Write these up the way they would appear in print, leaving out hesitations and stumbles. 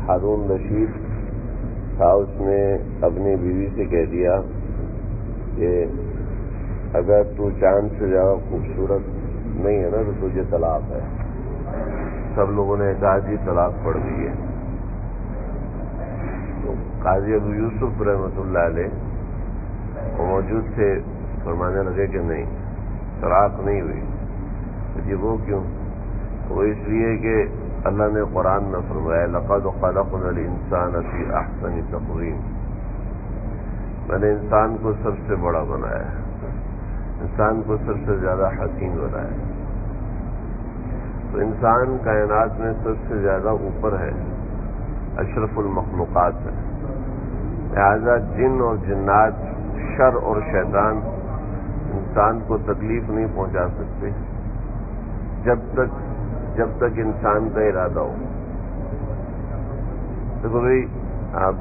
ہارون رشید تھا، اس نے اپنی بیوی سے کہہ دیا کہ اگر تو چاند سے زیادہ خوبصورت نہیں ہے نا تو تجھے طلاق ہے۔ سب لوگوں نے کہا جی طلاق پڑ گئی ہے۔ تو قاضی ابو یوسف رحمۃ اللہ علیہ وہ موجود تھے، فرمانے لگے کہ نہیں، طلاق نہیں ہوئی۔ جی وہ کیوں؟ وہ اس لیے کہ اللہ نے قرآن میں فرمایا لقد خلقنا الانسان فی احسن تقویم، میں نے انسان کو سب سے بڑا بنایا ہے، انسان کو سب سے زیادہ حسین بنایا ہے۔ تو انسان کائنات میں سب سے زیادہ اوپر ہے، اشرف المخلوقات ہے، لہذا جن اور جنات، شر اور شیطان انسان کو تکلیف نہیں پہنچا سکتے جب تک انسان کا ارادہ ہو۔ دیکھو بھائی، آپ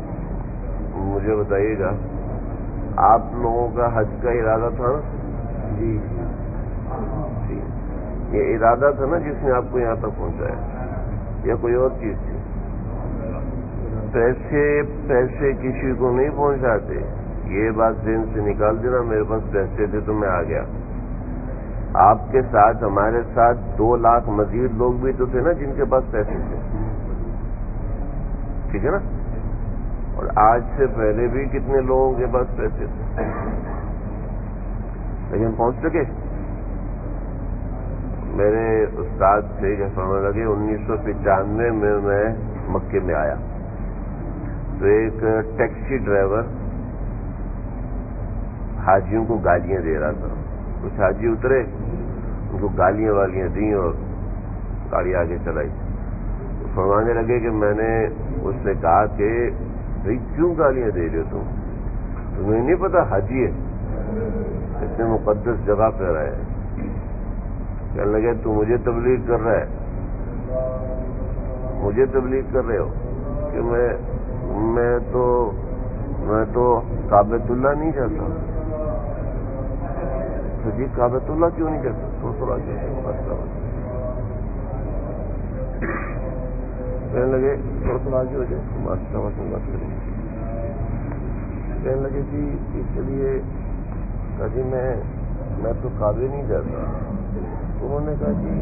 مجھے بتائیے گا، آپ لوگوں کا حج کا ارادہ تھا نا؟ جی یہ ارادہ تھا نا جس نے آپ کو یہاں تک پہنچایا، یا کوئی اور چیز تھی؟ پیسے کسی کو نہیں پہنچاتے، یہ بات ذہن سے نکال دینا، میرے پاس پیسے تھے تو میں آ گیا۔ آپ کے ساتھ، ہمارے ساتھ 2 لاکھ مزید لوگ بھی تو تھے نا جن کے پاس پیسے تھے، ٹھیک ہے نا؟ اور آج سے پہلے بھی کتنے لوگوں کے پاس پیسے تھے، لیکن پہنچ سکے؟ میرے استاد سے کہ فرمانے لگے 1995 میں مکے میں آیا تو ایک ٹیکسی ڈرائیور حاجیوں کو گالیاں دے رہا تھا، کچھ حاجی اترے، ان کو گالیاں والیاں دیں اور گاڑی آگے چلائی۔ تو فرمانے لگے کہ میں نے اس سے کہا کہ بھائی کیوں گالیاں دے رہے ہو تمہیں نہیں پتا حاجی ہے، اتنے مقدس جگہ پہ رہا ہے؟ کہنے لگے تو مجھے تبلیغ کر رہا ہے، مجھے تبلیغ کر رہے ہو کہ میں تو کعبۃ اللہ نہیں جاتا۔ تو جی کعبۃ اللہ کیوں نہیں جاتا؟ سوچ کہنے لگے تھوڑا آگے ہو جائے، ماشاء اللہ سے بات کریں گے۔ کہنے لگے جی اس لیے کہا جی میں تو کعبے نہیں جاتا۔ انہوں نے کہا جی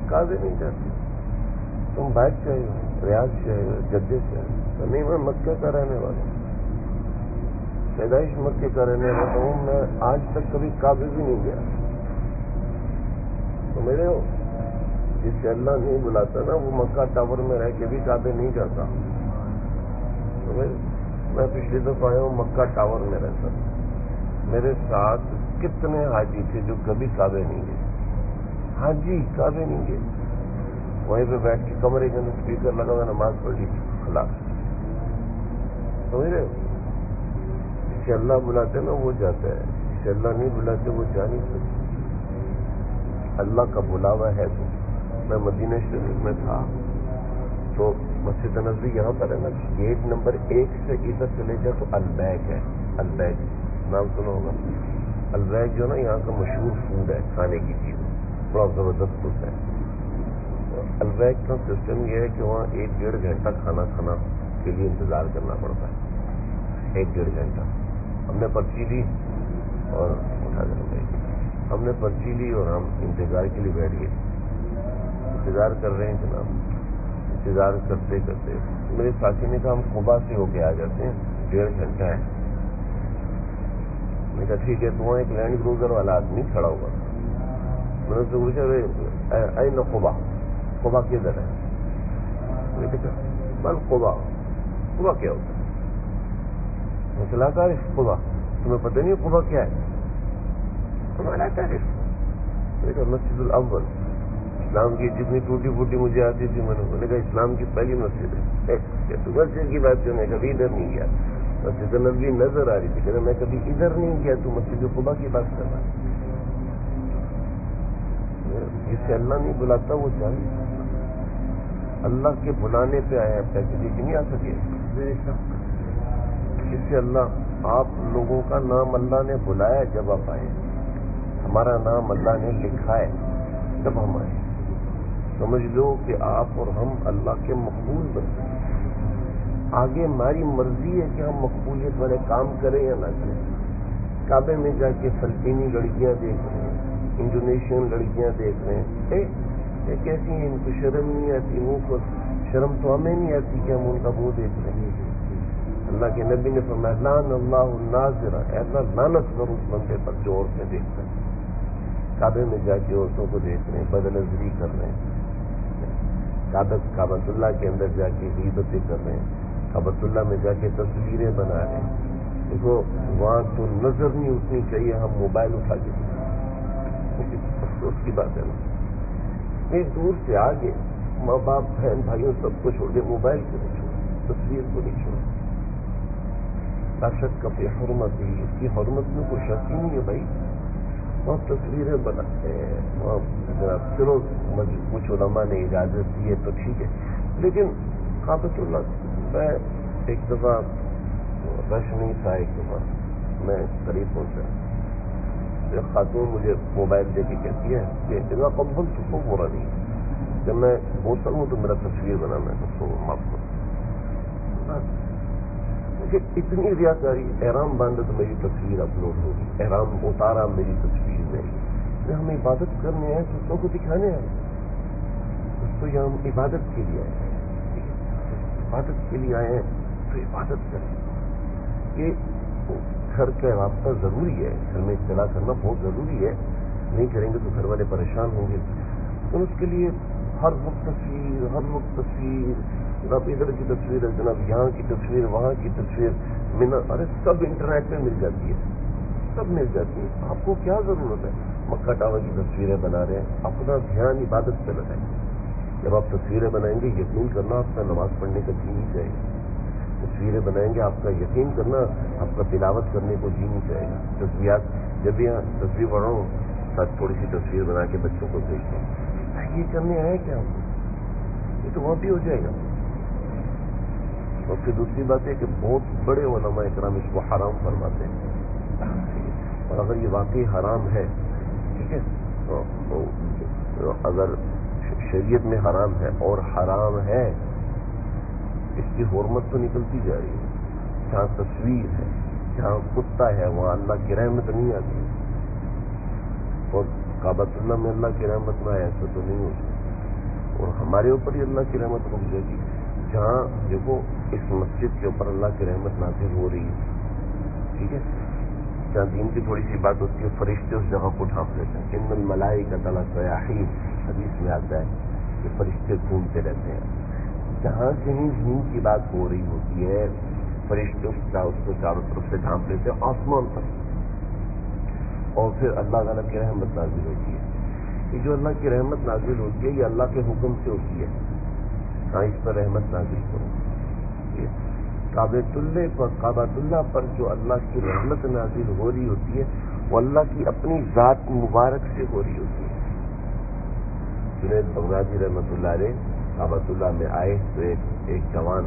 کعبے نہیں جاتے، تم بائک سے آئے ہو، ریاض سے آئے ہو، جدے سے آئے ہو؟ نہیں، میں مکے کا رہنے والا ہوں، پیدائش مکے کا رہنے والا ہوں، میں آج تک کبھی کعبے بھی نہیں گیا۔ تو میرے ہو جس سے اللہ نہیں بلاتا نا، وہ مکہ ٹاور میں رہ کے بھی کعبے نہیں جاتا۔ تو میں پچھلی دفعہ آیا ہوں، مکہ ٹاور میں رہتا، میرے ساتھ کتنے حاجی تھے جو کبھی کعبے نہیں گئے، حاجی کعبے نہیں گئے، وہیں پہ بیٹھ کے کمرے کے اندر اسپیکر لگا ہوا، نماز پڑھ لی، خلاص۔ سمجھ رہے ہو؟ جسے اللہ بلاتے نا وہ جاتا ہے، جسے اللہ نہیں بلاتے وہ جا نہیں سکتا۔ اللہ کا بلاوا ہے تو میں مدینہ شریف میں تھا تو مسجد نبوی یہاں پر ہے نا، گیٹ نمبر 1 سے ادھر چلے جائے تو البیگ ہے، البیگ نام سنا ہوگا۔ البیگ جو نا یہاں کا مشہور فوڈ ہے، کھانے کی چیز بڑا زبردست ہوتا ہے۔ البیگ کا سسٹم یہ ہے کہ وہاں 1-1.5 گھنٹہ کھانا کھانا کے لیے انتظار کرنا پڑتا ہے، 1-1.5 گھنٹہ۔ ہم نے پرچی لی اور ہم نے پرچی لی اور ہم انتظار کے لیے بیٹھ گئے، انتظار کر رہے ہیں جناب، انتظار کرتے کرتے میرے ساتھی نے کہا ہم قبا سے ہو کے آ جاتے ہیں، 1.5 گھنٹہ ہے۔ میں نے کہا ٹھیک ہے۔ تو وہاں ایک لینڈ کروزر والا آدمی کھڑا ہوا، میں نے اس سے پوچھا این قبا، قبا کدھر ہے؟ میں نے کہا بل قبا کیا ہوتا ہے؟ مسئلہ کا قبا تمہیں پتہ نہیں قبا کیا ہے؟ ہمارا تعریف مسجد الاول، اسلام کی جتنی ٹوٹی پھوٹی مجھے آتی تھی میں نے کہا اسلام کی پہلی مسجد ہے۔ تو مسجد کی بات میں کبھی ادھر نہیں گیا، مسجد نبوی نظر آ رہی تھی، کہ میں کبھی ادھر نہیں گیا، تو مسجد قبا کی بات کر رہا ہے۔ جس سے اللہ نہیں بلاتا وہ جائے، اللہ کے بلانے پہ آیا پیکجی کی نہیں آ سکے۔ جس سے اللہ، آپ لوگوں کا نام اللہ نے بلایا جب آپ آئے، ہمارا نام اللہ نے لکھا ہے جب ہم آئے، سمجھ لو کہ آپ اور ہم اللہ کے مقبول بن گئے۔ آگے ہماری مرضی ہے کہ ہم مقبولیت والے کام کریں یا نہ کریں. کعبے میں جا کے فلسطینی لڑکیاں دیکھ رہے ہیں, انڈونیشین لڑکیاں دیکھ رہے ہیں, یہ کیسی ہیں, ان کو شرم نہیں آتی, منہ کو شرم تو ہمیں نہیں آتی کہ ہم ان کا منہ دیکھ رہے ہیں. اللہ کے نبی نے فرمایا لعن اللہ الناظر, اللہ لعنت کرو اس بندے پر جو عورتیں دیکھتا ہے. کعبے میں جا کے عورتوں کو دیکھ رہے ہیں, بد نظری کر رہے ہیں, کعبۃ اللہ کے اندر جا کے غیبتیں کر رہے ہیں, کعبۃ اللہ میں جا کے تصویریں بنا رہے ہیں. دیکھو وہاں تو نظر نہیں اٹھنی چاہیے, ہم موبائل اٹھا کے افسوس کی بات ہے نا. نہیں, دور سے آگے ماں باپ بہن بھائیوں سب کو چھوڑ کے موبائل کو نہیں چھوڑ, تصویر کو نہیں چھوڑ. لا شک فی حرمت ہی, اس کی حرمت میں کوئی شک ہی نہیں ہے بھائی. وہاں تصویریں بناتے ہیں, وہاں چلو کچھ علماء نے اجازت دی ہے تو ٹھیک ہے, لیکن کعبۃ اللہ میں ایک دفعہ رش نہیں تھا, ایک دفعہ میں قریب پہنچا, ایک خاتون مجھے موبائل دے کے کہتی ہے کہ اذا قبلت صورنی, جب میں بولتا ہوں تو میرا تصویر بنانا ہے, تو معاف کرو. کہ اتنی ریاکاری, احرام باندھا تو میری تصویر اپلوڈ ہوگی, احرام اتارا میری تصویر نہیں. ہم عبادت کرنے آئے, دوسروں کو دکھانے آئے, دوستوں یہ ہم عبادت کے لیے آئے ہیں, عبادت کے لیے آئے ہیں تو عبادت کریں. یہ گھر کا رابطہ ضروری ہے, گھر میں اطلاع کرنا بہت ضروری ہے, نہیں کریں گے تو گھر والے پریشان ہوں گے. تو اس کے لیے ہر وقت تصویر, ہر وقت تصویر, جناب ادھر کی تصویر ہے, جناب یہاں کی تصویر, وہاں کی تصویر, ارے سب انٹرنیٹ پہ مل جاتی ہے, سب مل جاتی ہے. آپ کو کیا ضرورت ہے مکہ ٹاور کی تصویریں بنا رہے ہیں, اپنا دھیان عبادت پہ لگائیں. جب آپ تصویریں بنائیں گے یقین کرنا آپ کا نماز پڑھنے کا جی نہیں چاہے گا. تصویریں بنائیں گے آپ کا یقین کرنا آپ کا تلاوت کرنے کو جی نہیں چاہے گا. تصویرات جب یہاں تصویر پڑھ رہا ہوں, ساتھ تھوڑی سی تصویر بنا کے بچوں کو بھیجتا ہوں, یہ کرنے آئے کیا ہم, یہ تو وہاں بھی ہو جائے گا. اور پھر دوسری بات ہے کہ بہت بڑے علماء اکرام اس کو حرام فرماتے ہیں, اور اگر یہ واقعی حرام ہے, ٹھیک ہے, تو اگر شریعت میں حرام ہے اور حرام ہے, اس کی حرمت تو نکلتی جا رہی ہے. جہاں تصویر ہے, جہاں کتا ہے, وہاں اللہ کی رحمت نہیں آتی, اور کعبۃ اللہ میں اللہ کی رحمت نہ آئے ایسا تو نہیں ہو سکتا. اور ہمارے اوپر ہی اللہ کی رحمت رک جائے گی. جہاں دیکھو اس مسجد کے اوپر اللہ کی رحمت نازل ہو رہی ہے, ٹھیک ہے, جہاں دین کی تھوڑی سی بات ہوتی ہے, فرشتے اس جگہ کو ڈھانپ لیتے ہیں. ان الملائکۃ لسیاحین, حدیث میں آتا ہے کہ فرشتے گھومتے رہتے ہیں. جہاں کہیں دین کی بات ہو رہی ہوتی ہے, فرشتے اس کو چاروں طرف سے ڈھانپ لیتے ہیں آسمان پر, اور پھر اللہ تعالیٰ کی رحمت نازل ہوتی ہے. یہ جو اللہ کی رحمت نازل ہوتی ہے یہ اللہ کے حکم سے ہوتی ہے, اس پر رحمت نازل کرو. کعبۃ اللہ پر جو اللہ کی رحمت نازل ہو رہی ہوتی ہے وہ اللہ کی اپنی ذات مبارک سے ہو رہی ہوتی ہے. جنید بغدادی رحمۃ اللہ علیہ کعبۃ اللہ میں آئے تو ایک جوان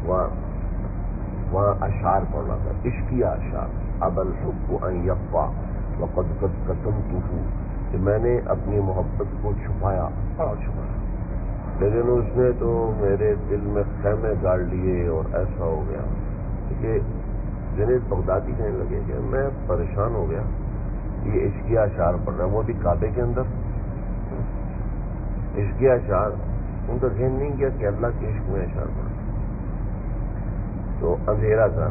وہاں اشعار پڑھ رہا تھا, عشقیہ اشعار. اب الحب ان یخفی وقد کتمتہ, کہ میں نے اپنی محبت کو چھپایا, لیکن اس نے تو میرے دل میں خیمے گاڑ لیے اور ایسا ہو گیا. کہ جنید بغدادی کہنے لگے کہ میں پریشان ہو گیا, یہ عشقیہ اشعار پڑھ رہا ہے, وہ بھی کعبے کے اندر عشقیہ اشعار. ان کا ذہن نہیں کیا کہ اللہ کے عشق میں اشعار پڑھ. تو اندھیرا تھا,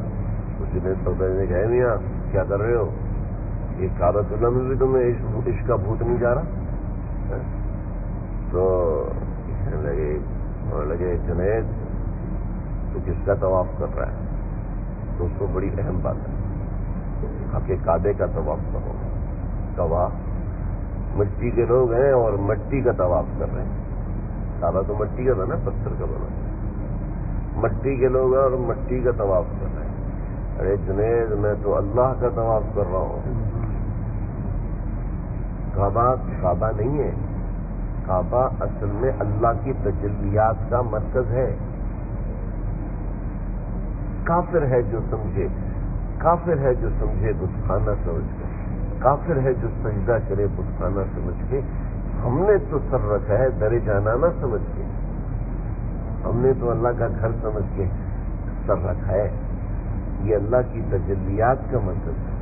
تو جنید بغدادی نے کہا میاں کیا کر رہے ہو, یہ کعبۃ اللہ میں بھی تمہیں عشق کا بھوت نہیں جا رہا. تو لگے جنید تو کس کا طواف کر رہا ہے. تو اس کو بڑی اہم بات ہے کہ کعبے کا طواف کرو. طواف مٹی کے لوگ ہیں اور مٹی کا طواف کر رہے ہیں. کعبہ تو مٹی کا تھا نا, پتھر کا بنا, مٹی کے لوگ ہیں اور مٹی کا طواف کر رہے ہیں. ارے جنید میں تو اللہ کا طواف کر رہا ہوں. کعبہ نہیں ہے, کعبہ اصل میں اللہ کی تجلیات کا مرکز ہے. کافر ہے جو سمجھے بتخانہ سمجھ کے, کافر ہے جو سجدہ کرے بتخانہ سمجھ کے. ہم نے تو سر رکھا ہے در جانانہ سمجھ کے. ہم نے تو اللہ کا گھر سمجھ کے سر رکھا ہے. یہ اللہ کی تجلیات کا مطلب ہے.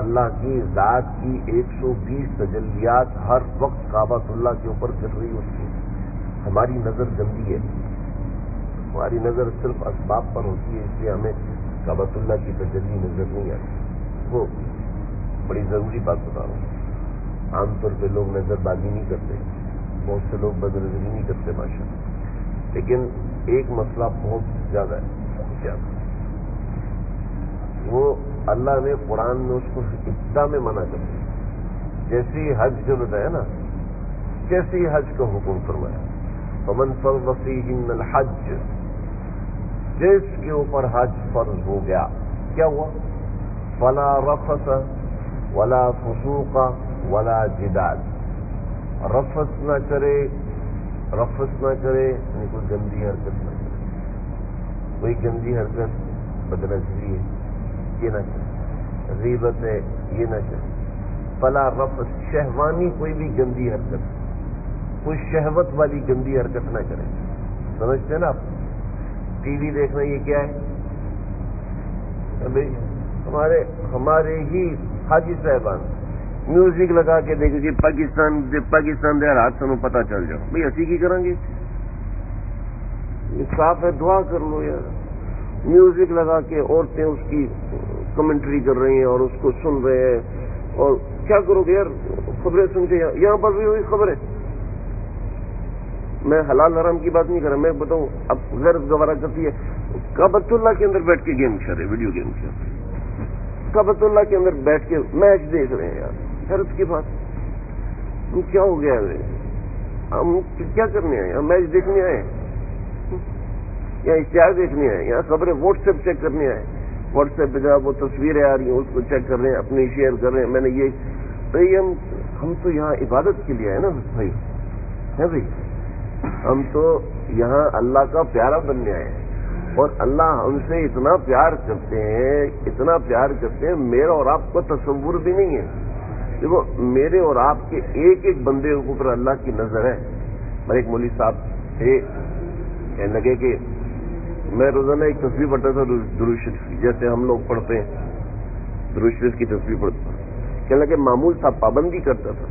اللہ کی ذات کی 120 تجلیات ہر وقت کعبۃ اللہ کے اوپر گر رہی ہوتی ہے. ہماری نظر گندی ہے، ہماری نظر صرف اسباب پر ہوتی ہے، اس لیے ہمیں کعبۃ اللہ کی تجلی نظر نہیں آتی. وہ بڑی ضروری بات بتا رہا ہوں. عام طور پہ لوگ نظر بازی نہیں کرتے، بہت سے لوگ بد نظری نہیں کرتے ماشاءاللہ، لیکن ایک مسئلہ بہت زیادہ ہے. کیا وہ اللہ نے قرآن میں اس کو ابتدا میں منع کر دیا. جیسے ہی حج جو بتایا نا، جیسے ہی حج کا حکم فرمایا، فمن فرض فیہن الحج، جس کے اوپر حج فرض ہو گیا، کیا ہوا؟ فلا رفث ولا فسوق ولا جدال. رفث نہ کرے، رفث نہ کرے یعنی کوئی گندی حرکت نہ کرے. کوئی گندی حرکت بدنظری ہے یہ نہ کرے، غیبت ہے یہ نہ کرے. فلا رفث، شہوانی کوئی بھی گندی حرکت، کوئی شہوت والی گندی حرکت نہ کرے. سمجھتے ہیں نا آپ؟ ٹی وی دیکھنا یہ کیا ہے؟ ہمارے ہی حاجی صاحبان میوزک لگا کے دیکھیں کہ پاکستان دے حالات سنو پتہ چل جاؤ. بھئی اسی کی کریں گے؟ یہ صاف ہے، دعا کر لو یار. میوزک لگا کے عورتیں اس کی کمنٹری کر رہی ہیں اور اس کو سن رہے ہیں، اور کیا کرو گے یار؟ خبریں سن کے یہاں پر بھی ہوئی خبریں. میں حلال حرام کی بات نہیں کر رہا، میں بتاؤں اب غیر گوارا کرتی ہے. کعبۃ اللہ کے اندر بیٹھ کے گیم کھیل رہے، ویڈیو گیم کھیل رہے، کعبۃ اللہ کے اندر بیٹھ کے میچ دیکھ رہے ہیں. یار حیرت کی بات، ہم کیا ہو گیا ہے؟ ہم کیا کرنے آئے؟ ہم میچ دیکھنے آئے یا اشتہار دیکھنے آئے یا خبریں واٹس ایپ چیک کرنے آئے؟ واٹس ایپ پہ جب وہ تصویریں آ رہی ہیں اس کو چیک کر رہے ہیں، اپنی شیئر کر رہے ہیں. میں نے یہ بھائی ہم تو یہاں عبادت کے لیے آئے نا بھائی، ہے بھائی. ہم تو یہاں اللہ کا پیارا بننے آئے ہیں، اور اللہ ہم سے اتنا پیار کرتے ہیں، اتنا پیار کرتے ہیں، میرا اور آپ کو تصور بھی نہیں ہے. دیکھو میرے اور آپ کے ایک ایک بندے کے اوپر اللہ کی نظر ہے. میرے ایک مولوی صاحب تھے، کہنے لگے کہ میں روزانہ ایک تصویر پڑھتا تھا درود شریف، جیسے ہم لوگ پڑھتے ہیں درود شریف کی تصویر پڑھتا. کہنے لگے معمول تھا، پابندی کرتا تھا.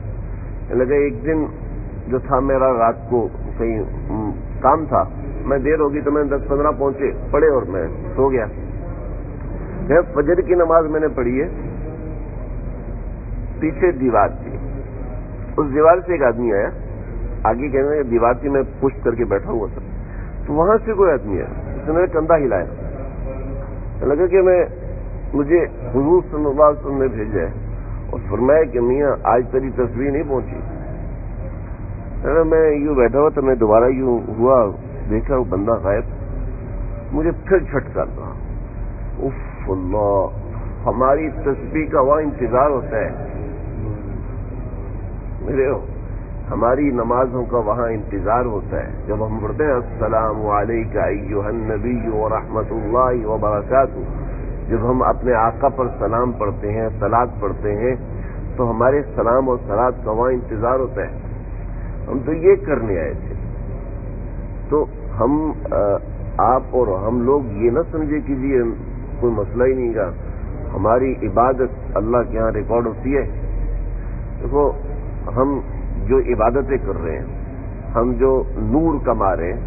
کہنے لگے ایک دن جو تھا میرا رات کو کہیں کام تھا، میں دیر ہوگی تو میں 10-15 پہنچے پڑھے اور میں سو گیا. فجر کی نماز میں نے پڑھی ہے، پیچھے دیوار تھی، اس دیوار سے ایک آدمی آیا، آگے کہنے لگا دیوار تھی، میں پشت کر کے بیٹھا ہوا تھا، تو وہاں سے کوئی آدمی آیا، اس نے کندھا ہلایا. لگا کہ مجھے حضور صلی اللہ علیہ وسلم نے بھیجا ہے، اور فرمایا کہ میاں آج تیری تصویر نہیں پہنچی. میں یوں بیٹھا ہوا تو میں دوبارہ یوں ہوا، دیکھا وہ بندہ غائب. مجھے پھر جھٹکا تھا، اف اللہ، ہماری تسبیح کا وہاں انتظار ہوتا ہے میرے، ہماری نمازوں کا وہاں انتظار ہوتا ہے. جب ہم پڑھتے ہیں السلام علیکہ ایھا النبی ورحمۃ اللہ وبرکاتہ، جب ہم اپنے آقا پر سلام پڑھتے ہیں، صلات پڑھتے ہیں، تو ہمارے سلام اور صلات کا وہاں انتظار ہوتا ہے. ہم تو یہ کرنے آئے تھے. تو ہم آپ اور ہم لوگ یہ نہ سمجھے کہ جی کوئی مسئلہ ہی نہیں گا، ہماری عبادت اللہ کے ہاں ریکارڈ ہوتی ہے. دیکھو ہم جو عبادتیں کر رہے ہیں، ہم جو نور کما رہے ہیں،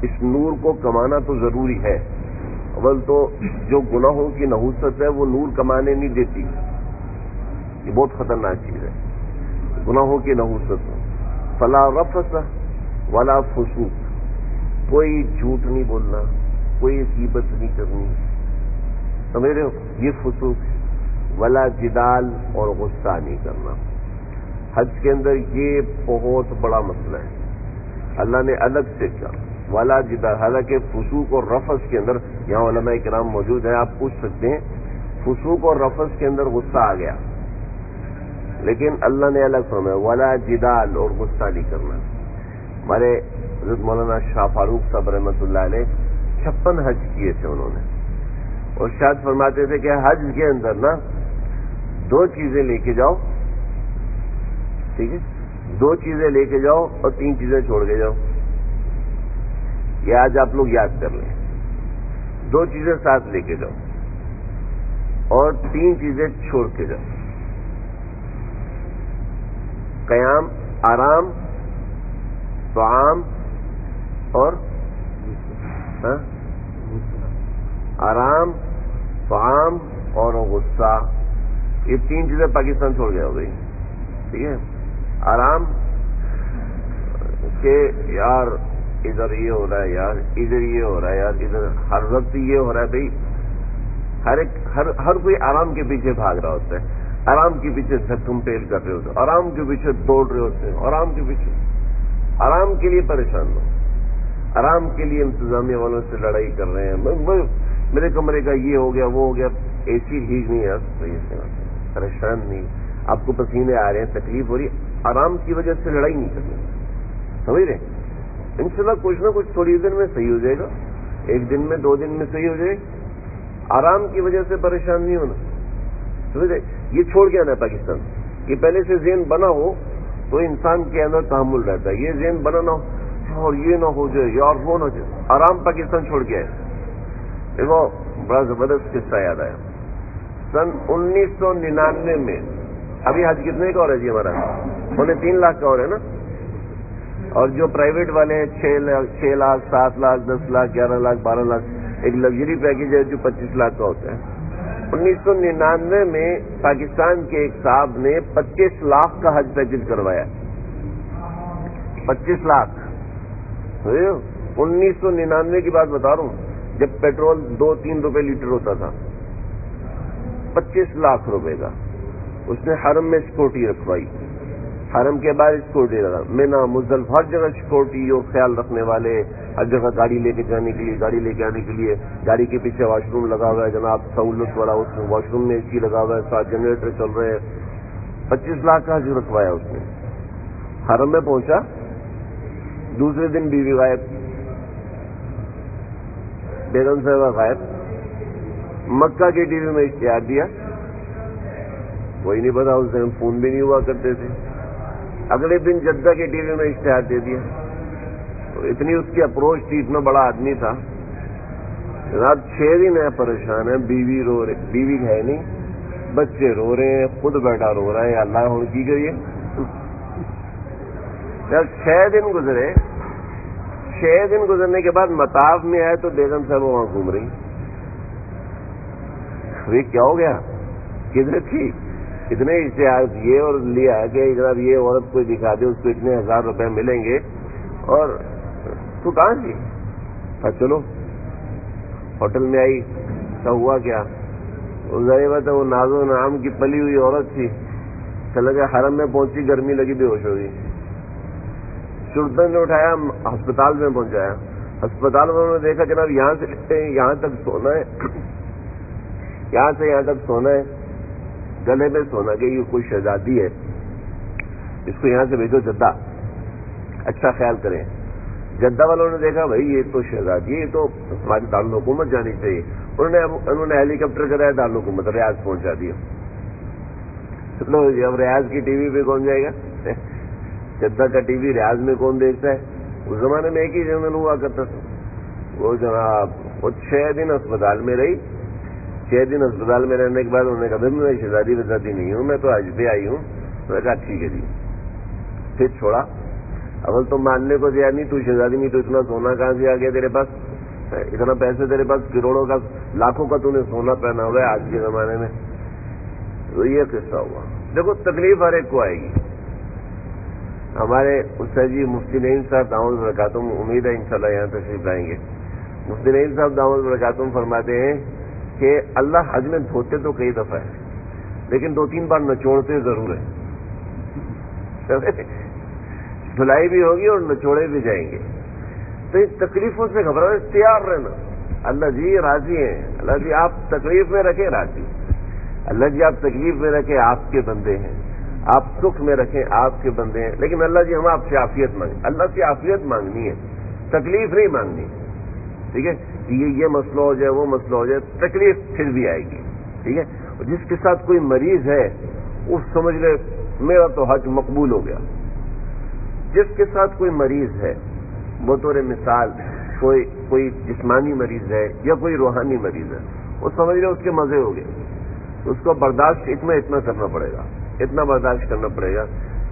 اس نور کو کمانا تو ضروری ہے. اول تو جو گناہوں کی نحوست ہے وہ نور کمانے نہیں دیتی، یہ بہت خطرناک چیز ہے گناہوں کی نحوست. فلا رفث ولا فسوق، کوئی جھوٹ نہیں بولنا، کوئی غیبت نہیں کرنی، سمجھ رہے ہو؟ یہ فسوق. ولا جدال، اور غصہ نہیں کرنا. حج کے اندر یہ بہت بڑا مسئلہ ہے، اللہ نے الگ سے کیا ولا جدال. حالانکہ فسوق اور رفث کے اندر، یہاں علماء کرام موجود ہیں، آپ پوچھ سکتے ہیں، فسوق اور رفث کے اندر غصہ آ گیا، لیکن اللہ نے الگ فرمایا ولا جدال، اور غصہ نہیں کرنا. ہمارے حضرت مولانا شاہ فاروق صاحب رحمۃ اللہ علیہ 56 حج کیے تھے انہوں نے، اور شاید فرماتے تھے کہ حج کے اندر نا 2 چیزیں لے کے جاؤ، ٹھیک ہے، 2 چیزیں لے کے جاؤ اور 3 چیزیں چھوڑ کے جاؤ. یہ آج آپ لوگ یاد کر لیں. 2 چیزیں ساتھ لے کے جاؤ اور 3 چیزیں چھوڑ کے جاؤ. قیام، آرام، طعام اور آرام، طعام اور غصہ. یہ 3 چیزیں پاکستان چھوڑ گیا ہو گئی. ٹھیک ہے. آرام کہ یار ادھر یہ ہو رہا ہے، یار ادھر یہ ہو رہا ہے، یار ادھر ہر وقت یہ ہو رہا ہے. بھائی ہر کوئی آرام کے پیچھے بھاگ رہا ہوتا ہے، آرام کے پیچھے دھکم پیل کر رہے ہوتے ہیں، آرام کے پیچھے دوڑ رہے ہوتے ہیں، آرام کے پیچھے. آرام کے لیے پریشان ہو، آرام کے لیے انتظامیہ والوں سے لڑائی کر رہے ہیں. میرے کمرے کا یہ ہو گیا، وہ ہو گیا. اے سی ٹھیک نہیں ہے، پریشان نہیں، آپ کو پسینے آ رہے ہیں، تکلیف ہو رہی ہے. آرام کی وجہ سے لڑائی نہیں کرنی. سمجھ رہے؟ انشاءاللہ کچھ نہ کچھ تھوڑی دیر میں صحیح ہو جائے گا. 1 دن میں 2 دن میں صحیح ہو جائے گا. آرام کی وجہ سے پریشان نہیں ہونا. سمجھ رہے؟ یہ چھوڑ کے آنا ہے پاکستان کہ پہلے سے ذہن بنا ہو تو انسان کے اندر تحمل رہتا ہے. یہ ذہن بنا نہ ہو اور یہ نہ ہو جائے یار وہ نہ ہو جائے. آرام پاکستان چھوڑ کے آئے. دیکھو بڑا زبردست قصہ یاد آیا. سن 1999 میں ابھی حج کتنے کا ہو رہا ہے جی ہمارا؟ 3.5 لاکھ کا ہو رہا ہے نا. اور جو پرائیویٹ والے ہیں 6 لاکھ 7 لاکھ 10 لاکھ 11 لاکھ 12 لاکھ. ایک لگژری پیکیج ہے جو 25 لاکھ کا ہوتا ہے. 1999 میں پاکستان کے ایک صاحب نے 25 لاکھ کا حج پیکیج کروایا. 25 لاکھ. 1999 کی بات بتا رہا ہوں جب پیٹرول 2-3 روپے لیٹر ہوتا تھا. 25 لاکھ روپے کا اس نے حرم میں سیکورٹی رکھوائی. حرم کے بعد سیکورٹی لگا. مینا مزدلفہ ہر جگہ سیکورٹی اور خیال رکھنے والے. ہر جگہ گاڑی لے کے جانے کے لیے، گاڑی لے کے آنے کے لیے. گاڑی کے پیچھے واش روم لگا ہوا ہے جناب، سہولت والا. اس میں واش روم میں اے سی لگا ہوا ہے، 7 جنریٹر چل رہے ہیں. 25 لاکھ کا حج رکھوایا اس نے. حرم میں پہنچا، دوسرے دن بیوی غائب، بیگم صاحبہ غائب. مکہ کے ٹی وی میں اشتہار دیا، کوئی نہیں پتا. اس دن فون بھی نہیں ہوا کرتے تھے. اگلے دن جدہ کے ٹی وی میں اشتہار دے دیا. تو اتنی اس کی اپروچ تھی، اتنا بڑا آدمی تھا. رات 6 دن ہے پریشان ہے. بیوی رو رہے، بیوی ہے نہیں، بچے رو رہے ہیں، خود بیٹھا رو رہا ہے. اللہ ہوں کی کریے. جب 6 دن گزرے، 6 دن گزرنے کے بعد مطاف میں آئے تو بیگم صاحب وہاں گھوم رہی. کیا ہو گیا؟ کدھر تھی؟ اتنے اشتہار کیے اور لیا کہ جناب یہ عورت کوئی دکھا دے، اس کو اتنے 1000 روپے ملیں گے. اور تو کہاں تھی؟ چلو ہوٹل میں آئی. تو ہوا کیا؟ ظاہر بات ہے وہ ناز و نعام کی پلی ہوئی عورت تھی. چلا گیا حرم میں پہنچی، گرمی لگی، بے ہوش ہو گئی. شرطن نے اٹھایا، ہسپتال میں پہنچایا. ہسپتال میں انہوں نے دیکھا جناب یہاں سے یہاں تک سونا ہے، یہاں سے یہاں تک سونا ہے، گلے میں سونا کہ یہ کوئی شہزادی ہے، اس کو یہاں سے بھیجو جدہ. اچھا خیال کریں. جدہ والوں نے دیکھا بھائی یہ تو شہزادی ہے، یہ تو ہماری دارالحکومت جانی چاہیے. انہوں نے ہیلی کاپٹر کرایا، دارالحکومت ریاض پہنچا دیا. لو جی اب ریاض کی ٹی وی پہ کون جائے گا؟ جدہ کا ٹی وی ریاض میں کون دیکھتا ہے؟ اس زمانے میں ایک ہی چینل ہوا کرتا تھا. وہ جناب وہ 6 دن اسپتال میں رہی. 6 دن اسپتال میں رہنے کے بعد انہوں نے کہا میں شہزادی وزادی نہیں ہوں، میں تو حج پہ آئی ہوں. میں نے کہا ٹھیک ہے جی. پھر چھوڑا. اول تو ماننے کو دیا نہیں، تو شہزادی نہیں تو اتنا سونا کہاں سے آ گیا تیرے پاس؟ اتنا پیسے تیرے پاس، کروڑوں کا لاکھوں کا تو نے سونا پہنا ہوا ہے آج کے زمانے میں. تو یہ قصہ ہوا. دیکھو تکلیف ہر ایک کو آئے گی. ہمارے استاد جی مفتی نعیم صاحب دامت برکاتہم، امید ہے انشاءاللہ یہاں تشریف لائیں گے. مفتی نعیم صاحب دامت برکاتہم فرماتے ہیں کہ اللہ حج میں دھوتے تو کئی دفعہ ہے لیکن 2-3 بار نچوڑتے ضرور ہیں. دھلائی بھی ہوگی اور نچوڑے بھی جائیں گے. تو ان تکلیفوں سے گھبرانے تیار رہنا. اللہ جی راضی ہیں، اللہ جی آپ تکلیف میں رکھیں راضی. اللہ جی آپ تکلیف میں رکھیں آپ کے بندے ہیں، آپ سکھ میں رکھیں آپ کے بندے ہیں. لیکن اللہ جی ہم آپ سے عافیت مانگیں. اللہ سے عافیت مانگنی ہے، تکلیف نہیں مانگنی. ٹھیک ہے؟ یہ مسئلہ ہو جائے وہ مسئلہ ہو جائے، تکلیف پھر بھی آئے گی. ٹھیک ہے؟ اور جس کے ساتھ کوئی مریض ہے وہ سمجھ لے میرا تو حج مقبول ہو گیا. جس کے ساتھ کوئی مریض ہے بطور مثال کوئی جسمانی مریض ہے یا کوئی روحانی مریض ہے، وہ سمجھ رہے اس کے مزے ہو گئے، اس کو برداشت اتنا کرنا پڑے گا، اتنا برداشت کرنا پڑے گا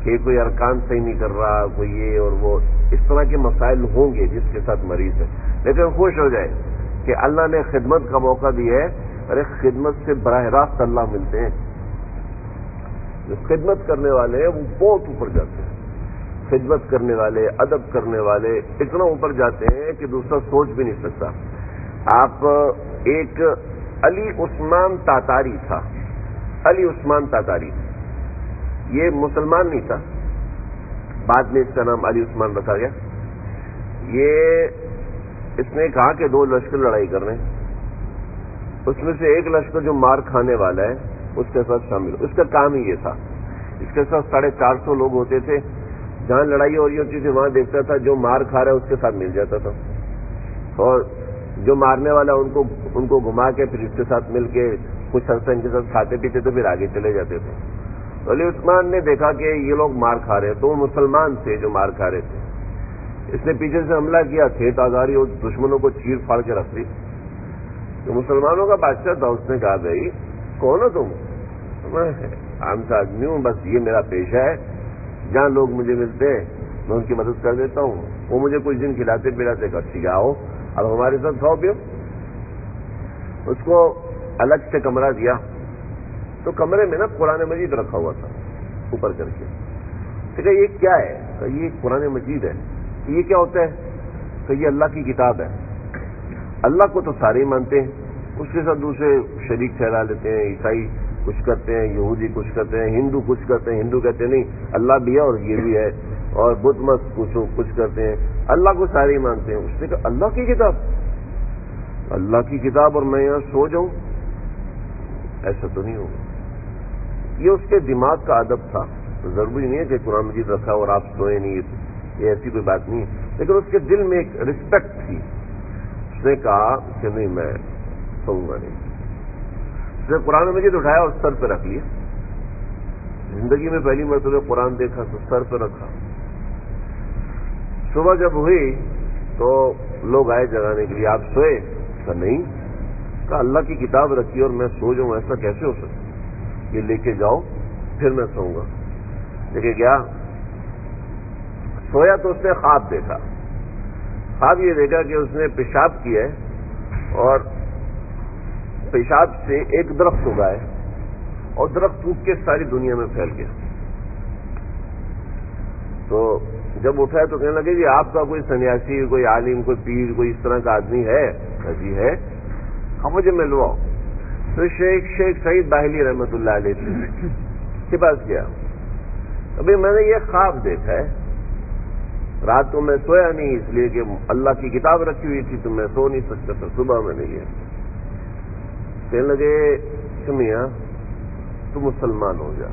کہ کوئی ارکان صحیح نہیں کر رہا، کوئی یہ اور وہ، اس طرح کے مسائل ہوں گے جس کے ساتھ مریض ہے، لیکن خوش ہو جائے کہ اللہ نے خدمت کا موقع دیا ہے، ارے خدمت سے براہ راست اللہ ملتے ہیں، جو خدمت کرنے والے ہیں وہ بہت اوپر جاتے ہیں، خدمت کرنے والے، ادب کرنے والے اتنا اوپر جاتے ہیں کہ دوسرا سوچ بھی نہیں سکتا۔ آپ ایک علی عثمان تاتاری تھا، علی عثمان تاتاری، یہ مسلمان نہیں تھا، بعد میں اس کا نام علی عثمان رکھا گیا۔ اس نے کہا کہ 2 لشکر لڑائی کر رہے ہیں، اس میں سے ایک لشکر جو مار کھانے والا ہے اس کے ساتھ شامل، اس کا کام ہی یہ تھا، اس کے ساتھ 450 لوگ ہوتے تھے، جہاں لڑائی ہو رہی ہوتی تھی وہاں دیکھتا تھا، جو مار کھا رہا ہے اس کے ساتھ مل جاتا تھا، اور جو مارنے والا ان کو گھما کے پھر اس کے ساتھ مل کے کچھ عرصہ ان کے ساتھ کھاتے پیتے تو پھر آگے چلے جاتے تھے۔ تو علی عثمان نے دیکھا کہ یہ لوگ مار کھا رہے ہیں، تو وہ مسلمان تھے جو مار کھا رہے تھے، اس نے پیچھے سے حملہ کیا، کھیت آزاری اور دشمنوں کو چیر پھاڑ کے رکھ دی۔ تو مسلمانوں کا بادشاہ تھا، اس نے کہا بھائی کون ہو تم؟ میں عام سا آدمی ہوں، بس یہ میرا پیشہ ہے، جہاں لوگ مجھے ملتے ہیں میں ان کی مدد کر دیتا ہوں، وہ مجھے کچھ دن کھلاتے پلاتے، ٹھیک ہے آؤ اب ہمارے ساتھ کھاؤ پیو۔ اس کو الگ سے کمرہ دیا، تو کمرے میں نا قرآن مجید رکھا ہوا تھا اوپر کر کے۔ ٹھیک ہے، یہ کیا ہے؟ کہ یہ قرآن مجید ہے۔ یہ کیا ہوتا ہے؟ کہ یہ اللہ کی کتاب ہے۔ اللہ کو تو سارے مانتے ہیں، اس کے ساتھ دوسرے شریک ٹھہرا لیتے ہیں، عیسائی کچھ کرتے ہیں، یہودی کچھ کرتے ہیں، ہندو کچھ کرتے ہیں، ہندو کہتے ہیں نہیں اللہ بھی ہے اور یہ بھی ہے، اور بدھ مت کچھ کرتے ہیں، اللہ کو سارے مانتے ہیں۔ اس نے کہا اللہ کی کتاب، اللہ کی کتاب اور میں یہاں سو جاؤں؟ ایسا تو نہیں ہوگا۔ یہ اس کے دماغ کا ادب تھا، ضروری نہیں ہے کہ قرآن مجید رکھا اور آپ سوئے نہیں، یہ ایسی کوئی بات نہیں ہے، لیکن اس کے دل میں ایک رسپیکٹ تھی۔ اس نے کہا کہ نہیں میں سوؤں گا نہیں۔ اس نے قرآن مجید اٹھایا اور سر پہ رکھ لیا، زندگی میں پہلی مرتبہ قرآن دیکھا تو سر پہ رکھا۔ صبح جب ہوئی تو لوگ آئے جگانے کے لیے، آپ سوئے؟ کہا نہیں۔ کہا اللہ کی کتاب رکھی اور میں سو جاؤں، ایسا کیسے ہو سکتا؟ یہ لے کے جاؤ پھر میں سوؤں گا۔ لے کے گیا، سویا تو اس نے خواب دیکھا۔ خواب یہ دیکھا کہ اس نے پیشاب کیا ہے اور پیشاب سے ایک درخت اگا ہے اور درخت سوکھ کے ساری دنیا میں پھیل گیا۔ تو جب اٹھا تو کہنے لگے کہ آپ کا کوئی سنیاسی، کوئی عالم، کوئی پیر، کوئی اس طرح کا آدمی ہے؟ جی ہے۔ ہم مجھے ملواؤ۔ تو شیخ سعید باہلی رحمۃ اللہ علیہ کے پاس گیا۔ ابھی میں نے یہ خواب دیکھا ہے، رات کو میں سویا نہیں اس لیے کہ اللہ کی کتاب رکھی ہوئی تھی تو میں سو نہیں سکتا تھا، صبح میں نے یہ کہنے لگے کہ میاں تو مسلمان ہو جا۔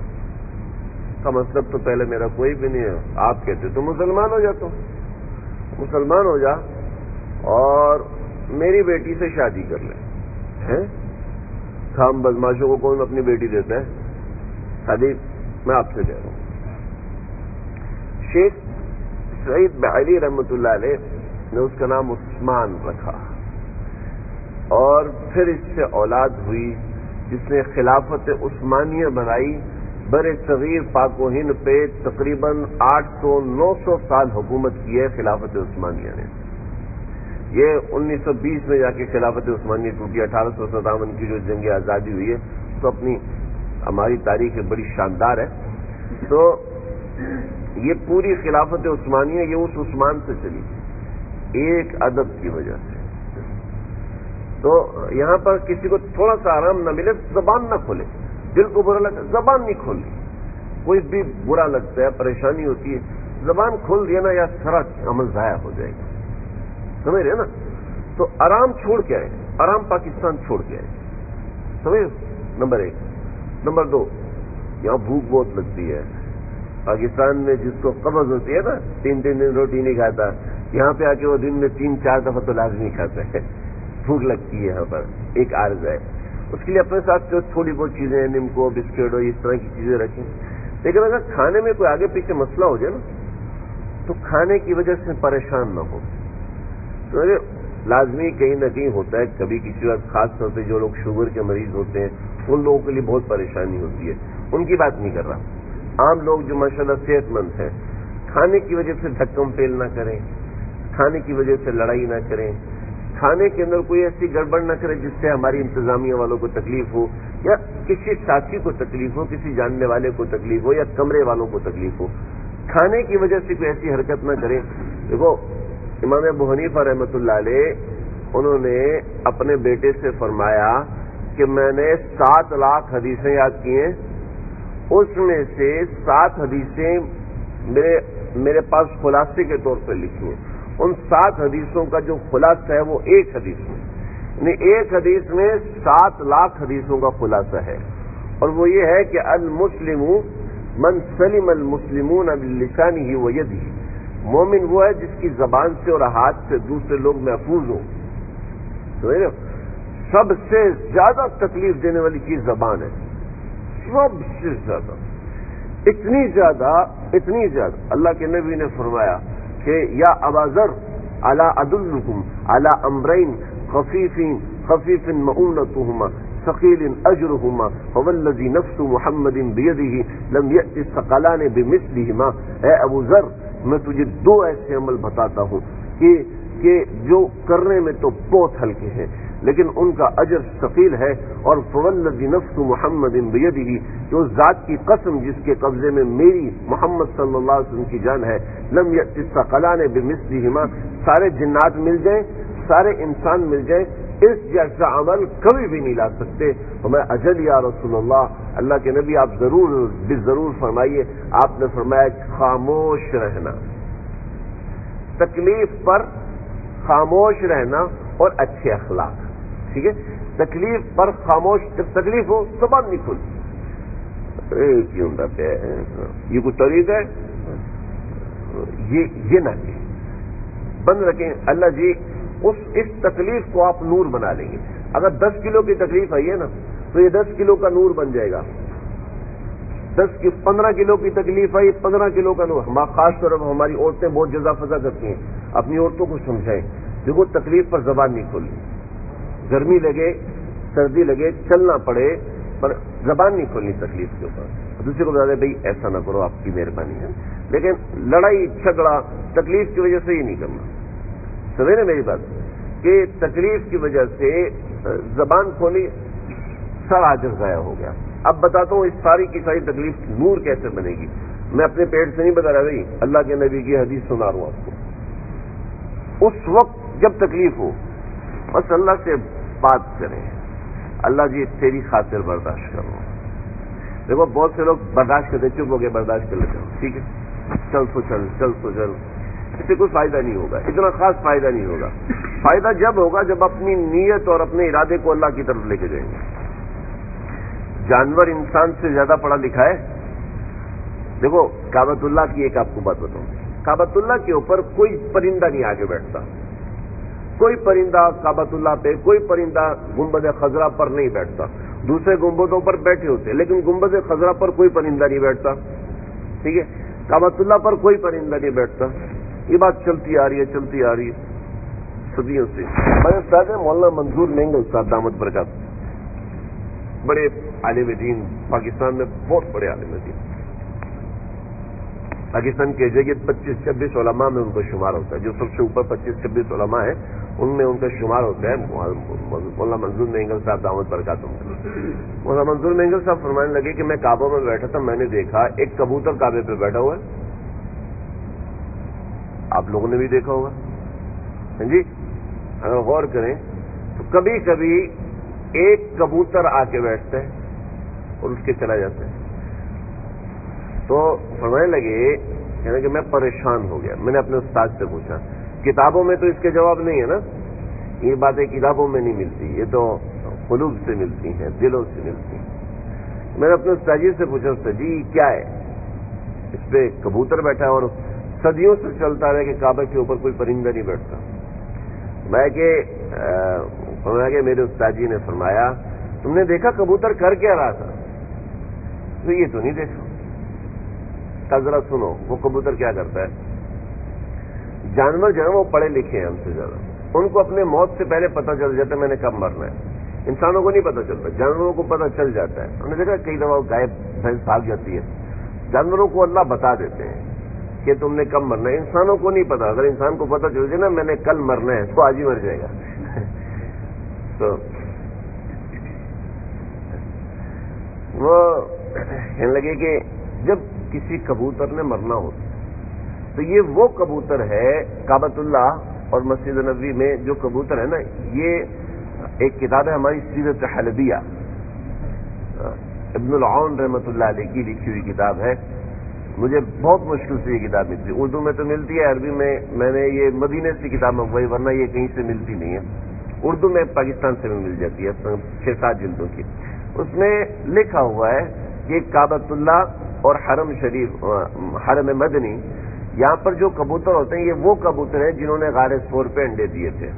کا مطلب تو پہلے میرا کوئی بھی نہیں ہے، آپ کہتے تو مسلمان ہو جاتا ہوں، مسلمان ہو جا اور میری بیٹی سے شادی کر لیں۔ ہم بدماشوں کو کون اپنی بیٹی دیتا ہے؟ شادی میں آپ سے کہہ رہا ہوں۔ شیخ سعید باہلی رحمۃ اللہ علیہ نے اس کا نام عثمان رکھا، اور پھر اس سے اولاد ہوئی جس نے خلافت عثمانیہ بنائی۔ بر صغیر پاک و ہند پہ تقریباً 800-900 سال حکومت کی ہے خلافت عثمانیہ نے۔ یہ 1920 میں جا کے خلافت عثمانیہ ٹوٹی، 1857 کی جو جنگ آزادی ہوئی ہے تو اپنی ہماری تاریخ بڑی شاندار ہے۔ تو یہ پوری خلافت عثمانیہ یہ اس عثمان سے چلی ایک ادب کی وجہ سے۔ تو یہاں پر کسی کو تھوڑا سا آرام نہ ملے زبان نہ کھولے، دل کو برا لگتا زبان نہیں کھولنی، کوئی بھی برا لگتا ہے، پریشانی ہوتی ہے، زبان کھول دیا نا یا سارا عمل ضائع ہو جائے گا، سمجھ رہے نا؟ تو آرام چھوڑ کے آئے، آرام پاکستان چھوڑ کے آئے، سمجھ؟ نمبر 1۔ نمبر 2، یہاں بھوک بہت لگتی ہے پاکستان میں، جس کو قبض ہوتی ہے نا 3 دن روٹی نہیں کھاتا، یہاں پہ آ کے وہ دن میں 3-4 دفعہ تو لازمی کھاتا ہے، بھوک لگتی ہے یہاں پر، ایک عارض ہے۔ اس کے لیے اپنے ساتھ جو تھوڑی بہت چیزیں، نمکو، بسکٹ اور اس طرح کی چیزیں رکھیں، لیکن اگر کھانے میں کوئی آگے پیچھے مسئلہ ہو جائے نا تو کھانے کی وجہ سے پریشان نہ ہو، تو لازمی کہیں نہ کہیں ہوتا ہے کبھی کسی وقت، خاص طور پہ جو لوگ شوگر کے مریض ہوتے ہیں ان لوگوں کے لیے بہت پریشانی ہوتی ہے. ان کی بات نہیں کر رہا. عام لوگ جو ماشاءاللہ صحت مند ہیں، کھانے کی وجہ سے دھکم فیل نہ کریں، کھانے کی وجہ سے لڑائی نہ کریں، کھانے کے اندر کوئی ایسی گڑبڑ نہ کرے جس سے ہماری انتظامیہ والوں کو تکلیف ہو، یا کسی ساتھی کو تکلیف ہو، کسی جاننے والے کو تکلیف ہو، یا کمرے والوں کو تکلیف ہو. کھانے کی وجہ سے کوئی ایسی حرکت نہ کریں. دیکھو امام ابو حنیفہ رحمۃ اللہ علیہ، انہوں نے اپنے بیٹے سے فرمایا کہ میں نے 7 لاکھ حدیثیں یاد کی ہیں، اس میں سے 7 حدیثیں میرے پاس خلاصے کے طور پر لکھی ہیں. ان 7 حدیثوں کا جو خلاصہ ہے وہ ایک حدیث میں، یعنی ایک حدیث میں 7 لاکھ حدیثوں کا خلاصہ ہے. اور وہ یہ ہے کہ المسلم من سلم المسلمون بلسانہ ویدہ، مومن وہ ہے جس کی زبان سے اور ہاتھ سے دوسرے لوگ محفوظ ہوں. سب سے زیادہ تکلیف دینے والی چیز زبان ہے، سب سے زیادہ، اتنی زیادہ اللہ کے نبی نے فرمایا کہ یا ابا ذر الا ادلکم علی امرین خفیف مؤونتهما ثقیل اجرهما فوالذی نفس محمد بیدہ لم یأت الثقلان بمثلہما. اے ابو ذر، میں تجھے 2 ایسے عمل بتاتا ہوں کہ جو کرنے میں تو بہت ہلکے ہیں لیکن ان کا اجر ثقیل ہے. اور فوالذی نفس محمد بیدہ، جو ذات کی قسم جس کے قبضے میں میری محمد صلی اللہ علیہ وسلم کی جان ہے، لم یأت الثقلان بمثلہما، سارے جنات مل جائیں، سارے انسان مل جائیں، اس جیسا عمل کبھی بھی نہیں لا سکتے. تو میں اجل یا رسول اللہ کے نبی آپ ضرور فرمائیے. آپ نے فرمایا خاموش رہنا، تکلیف پر خاموش رہنا اور اچھے اخلاق. ٹھیک ہے، تکلیف پر خاموش، جب تکلیف ہو زبان نہیں کھلتی. کیوں رہتے ہیں یہ کوئی طریقہ ہے؟ یہ نہ کہ بند رکھیں. اللہ جی اس تکلیف کو آپ نور بنا لیں گے. اگر 10 کلو کی تکلیف آئی ہے نا تو یہ 10 کلو کا نور بن جائے گا. 15 کلو کی تکلیف آئی، 15 کلو کا نور. خاص طور پر ہماری عورتیں بہت جزا فضا کرتی ہیں، اپنی عورتوں کو سمجھائیں. دیکھو تکلیف پر زبان نہیں کھولنی، گرمی لگے سردی لگے چلنا پڑے پر زبان نہیں کھولنی تکلیف کے اوپر. دوسرے کو بتا دیں بھائی ایسا نہ کرو، آپ کی مہربانی ہے. لیکن لڑائی جھگڑا تکلیف کی وجہ سے ہی نہیں کرنا. سمجھے نا میری بات، کہ تکلیف کی وجہ سے زبان کھولی، سارا اجر ضائع ہو گیا. اب بتاتا ہوں اس ساری کی ساری تکلیف نور کیسے بنے گی. میں اپنے پیٹ سے نہیں بتا رہا بھائی، اللہ کے نبی کی حدیث سنا رہا ہوں آپ کو. اس وقت جب تکلیف ہو بس اللہ سے بات کریں، اللہ جی تیری خاطر برداشت کرو. دیکھو بہت سے لوگ برداشت کرتے، چپ ہو کے برداشت کر لیتے ہیں، ٹھیک ہے چل تو چل، اس سے کوئی فائدہ نہیں ہوگا، اتنا خاص فائدہ نہیں ہوگا. فائدہ جب ہوگا جب اپنی نیت اور اپنے ارادے کو اللہ کی طرف لے کے جائیں گے. جانور انسان سے زیادہ پڑھا لکھا ہے. دیکھو کعبۃ اللہ کی ایک آپ کو بات بتاؤں، کعبۃ اللہ کے اوپر کوئی پرندہ نہیں آگے بیٹھتا. کوئی پرندہ کعبۃ اللہ پہ، کوئی پرندہ گنبد خضرا پر نہیں بیٹھتا. دوسرے گنبدوں پر بیٹھے ہوتے ہیں لیکن گنبد خضرا پر کوئی پرندہ نہیں بیٹھتا. ٹھیک ہے، کعبۃ اللہ پر کوئی پرندہ نہیں بیٹھتا. یہ بات چلتی آ رہی ہے صدیوں سے. ہمارے استاد مولانا منظور مینگل صاحب دامت برکات، بڑے عالم دین، پاکستان میں بہت بڑے عالم دین. پاکستان کے جگہ 25-26 علماء میں ان کا شمار ہوتا ہے. جو سب سے اوپر 25-26 علماء ہیں ان میں ان کا شمار ہوتا ہے. مولانا منظور مینگل صاحب دامت برکات. مولانا منظور مینگل صاحب فرمانے لگے کہ میں کعبہ میں بیٹھا تھا، میں نے دیکھا ایک کبوتر کعبے پہ بیٹھا ہوا ہے. آپ لوگوں نے بھی دیکھا ہوگا جی. اگر غور کریں تو کبھی کبھی ایک کبوتر آ کے بیٹھتا ہے اور اس کے چلا جاتا ہے. تو فرمانے لگے کہنے کہ میں پریشان ہو گیا. میں نے اپنے استاد سے پوچھا، کتابوں میں تو اس کے جواب نہیں ہے نا، یہ باتیں کتابوں میں نہیں ملتی، یہ تو قلوب سے ملتی ہیں، دلوں سے ملتی ہیں. میں نے اپنے استاد جی سے پوچھا، استاد جی کیا ہے؟ اس پہ کبوتر بیٹھا ہے اور صدیوں سے چلتا رہا کہ کعبہ کے اوپر کوئی پرندہ نہیں بیٹھتا. میں کہ میرے استاد جی نے فرمایا تم نے دیکھا کبوتر کر کیا رہا تھا؟ تو یہ تو نہیں دیکھا. ذرا سنو وہ کبوتر کیا کرتا ہے. جانور جو ہے وہ پڑھے لکھے ہیں ہم سے زیادہ، ان کو اپنے موت سے پہلے پتہ چل جاتا ہے میں نے کب مرنا ہے. انسانوں کو نہیں پتہ چلتا, جانوروں کو پتہ چل جاتا ہے. ہم نے دیکھا کئی دفعہ گائے بھینس بھاگ جاتی ہے, جانوروں کو اللہ بتا دیتے ہیں کہ تم نے کب مرنا ہے. انسانوں کو نہیں پتا. اگر انسان کو پتہ چل جائے نا میں نے کل مرنا ہے تو آج ہی مر جائے گا. تو وہ کہنے لگے کہ جب کسی کبوتر نے مرنا ہو تو یہ وہ کبوتر ہے کعبۃ اللہ اور مسجد نبوی میں جو کبوتر ہے نا, یہ ایک کتاب ہے ہماری سیرت حلبیہ, ابن العون رحمۃ اللہ علیہ کی لکھی ہوئی کتاب ہے. مجھے بہت مشکل سے یہ کتاب ملتی ہے. اردو میں تو ملتی ہے, عربی میں نے یہ مدینے سے کتاب منگوائی, ورنہ یہ کہیں سے ملتی نہیں ہے. اردو میں پاکستان سے بھی مل جاتی ہے 6-7 جلدوں کی. اس میں لکھا ہوا ہے کہ کعبۃ اللہ اور حرم شریف, حرم مدنی, یہاں پر جو کبوتر ہوتے ہیں یہ وہ کبوتر ہیں جنہوں نے غار ثور پہ انڈے دیے تھے.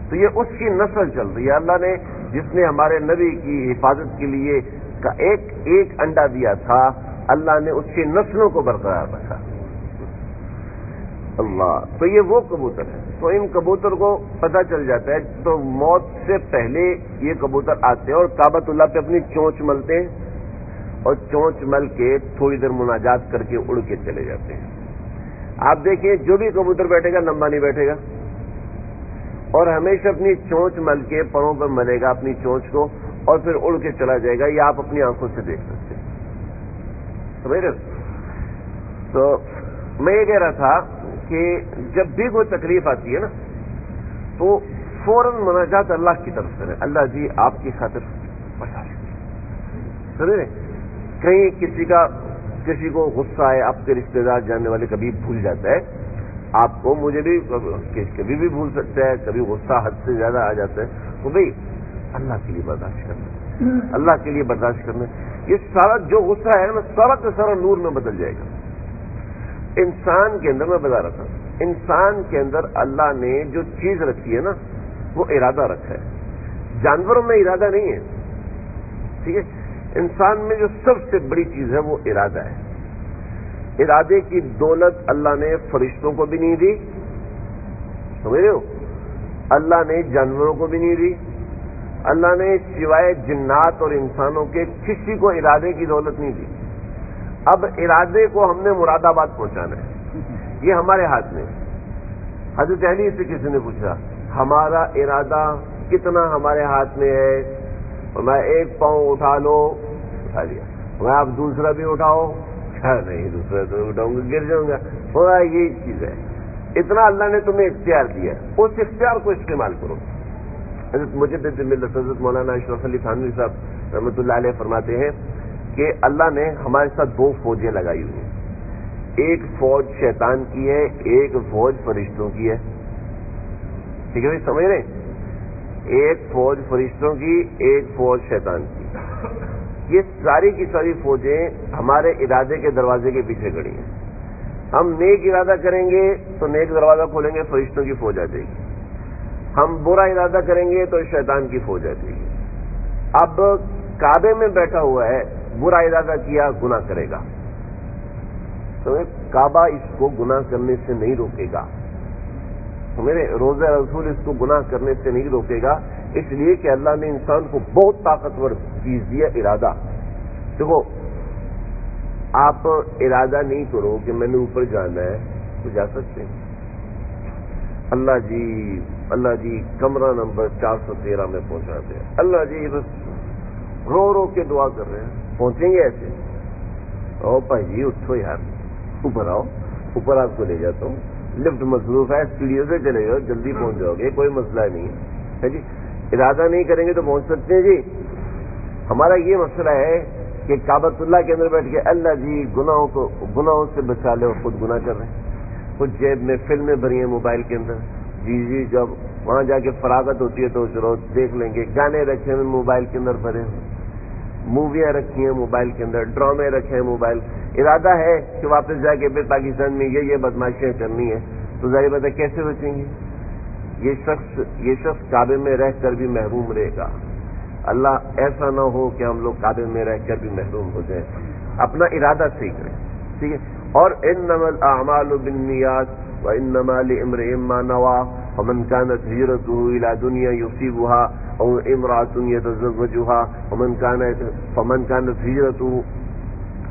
تو یہ اس کی نسل چل رہی ہے. اللہ نے جس نے ہمارے نبی کی حفاظت کے لیے ایک انڈا دیا تھا, اللہ نے اس کی نسلوں کو برقرار رکھا. اللہ, تو یہ وہ کبوتر ہے. تو ان کبوتر کو پتہ چل جاتا ہے, تو موت سے پہلے یہ کبوتر آتے ہیں اور کعبۃ اللہ پہ اپنی چونچ ملتے ہیں اور چونچ مل کے تھوڑی دیر مناجات کر کے اڑ کے چلے جاتے ہیں. آپ دیکھیں جو بھی کبوتر بیٹھے گا لمبا نہیں بیٹھے گا اور ہمیشہ اپنی چونچ مل کے پروں پر ملے گا اپنی چونچ کو اور پھر اڑ کے چلا جائے گا. یہ آپ اپنی آنکھوں سے دیکھ سکتے ہیں. سمجھ رہے؟ تو میں یہ کہہ رہا تھا کہ جب بھی کوئی تکلیف آتی ہے نا تو فوراً مناجات اللہ کی طرف کریں, اللہ جی آپ کی خاطر بچا لیں. سمجھ رہے؟ کہیں کسی کو غصہ آئے, آپ کے رشتے دار جاننے والے کبھی بھول جاتا ہے آپ کو, مجھے بھی کبھی بھی بھول سکتا ہے, کبھی غصہ حد سے زیادہ آ جاتا ہے, تو بھائی اللہ کے لیے برداشت کرنا, اللہ کے لیے برداشت کرنا. یہ سارا جو غصہ ہے نا سارا کا سارا نور میں بدل جائے گا. انسان کے اندر, میں بتا رہا تھا, انسان کے اندر اللہ نے جو چیز رکھی ہے نا وہ ارادہ رکھا ہے. جانوروں میں ارادہ نہیں ہے, ٹھیک ہے. انسان میں جو سب سے بڑی چیز ہے وہ ارادہ ہے. ارادے کی دولت اللہ نے فرشتوں کو بھی نہیں دی, سمجھ رہے ہو, اللہ نے جانوروں کو بھی نہیں دی, اللہ نے سوائے جنات اور انسانوں کے کسی کو ارادے کی دولت نہیں دی. اب ارادے کو ہم نے مراد آباد پہنچانا ہے, یہ ہمارے ہاتھ میں. حضرت علی سے کسی نے پوچھا ہمارا ارادہ کتنا ہمارے ہاتھ میں ہے, اور میں ایک پاؤں اٹھا لو, اٹھا لیا, میں آپ دوسرا بھی اٹھاؤ, نہیں دوسرا تو اٹھاؤں گا گر جاؤں گا. یہی چیز ہے, اتنا اللہ نے تمہیں اختیار دیا, اس اختیار کو استعمال کرو. حضرت مجدد ملت حضرت مولانا اشرف علی تھانوی صاحب رحمۃ اللہ علیہ فرماتے ہیں کہ اللہ نے ہمارے ساتھ 2 فوجیں لگائی ہوئی ہیں, ایک فوج شیطان کی ہے, ایک فوج فرشتوں کی ہے. ٹھیک ہے بھائی, سمجھ رہے ہیں؟ ایک فوج فرشتوں کی, ایک فوج شیطان کی. یہ ساری کی ساری فوجیں ہمارے ارادے کے دروازے کے پیچھے کھڑی ہیں. ہم نیک ارادہ کریں گے تو نیک دروازہ کھولیں گے, فرشتوں کی فوج آ جائے گی. ہم برا ارادہ کریں گے تو شیطان کی فوج آ جائے گی. اب کعبے میں بیٹھا ہوا ہے, برا ارادہ کیا گناہ کرے گا, تو کعبہ اس کو گناہ کرنے سے نہیں روکے گا. میرے روزہ رسول اس کو گناہ کرنے سے نہیں روکے گا, اس لیے کہ اللہ نے انسان کو بہت طاقتور چیز دیا, ارادہ. دیکھو آپ ارادہ نہیں کرو کہ میں نے اوپر جانا ہے تو جا سکتے ہیں. اللہ جی کمرہ نمبر 413 میں پہنچا دیں, اللہ جی بس رو رو کے دعا کر رہے ہیں, پہنچیں گے ایسے؟ او بھائی جی اٹھو یار, اوپر آؤ, اوپر آپ کو لے جاتا ہوں, لفٹ مصروف ہے, سیڑھیوں سے چلے جاؤ, جلدی پہنچ جاؤ گے, کوئی مسئلہ نہیں ہے جی. ارادہ نہیں کریں گے تو پہنچ سکتے ہیں جی. ہمارا یہ مسئلہ ہے کہ کعبۃ اللہ کے اندر بیٹھ کے اللہ جی گناہوں سے بچا لے, اور خود گناہ کر رہے ہیں. کچھ جیب میں فلمیں بھری ہیں موبائل کے اندر, جی جب وہاں جا کے فراغت ہوتی ہے تو چلو دیکھ لیں گے. گانے رکھے ہیں موبائل کے اندر بھرے ہیں, موویاں رکھی ہیں موبائل کے اندر, ڈرامے رکھے ہیں موبائل. ارادہ ہے کہ واپس جا کے پھر پاکستان میں یہ بدماشیاں کرنی ہے, تو ظاہر بات ہے کیسے بچیں گے؟ یہ شخص کعبے میں رہ کر بھی محروم رہے گا. اللہ ایسا نہ ہو کہ ہم لوگ کعبے میں رہ کر بھی محروم ہو جائیں. اپنا ارادہ صحیح کریں, ٹھیک ہے. اور انما الاعمال بالنیات وانما لامرئ ما نوى, فمن كانت هجرته إلى دنيا يصيبها أو امرأة يتزوجها فمن كانت هجرته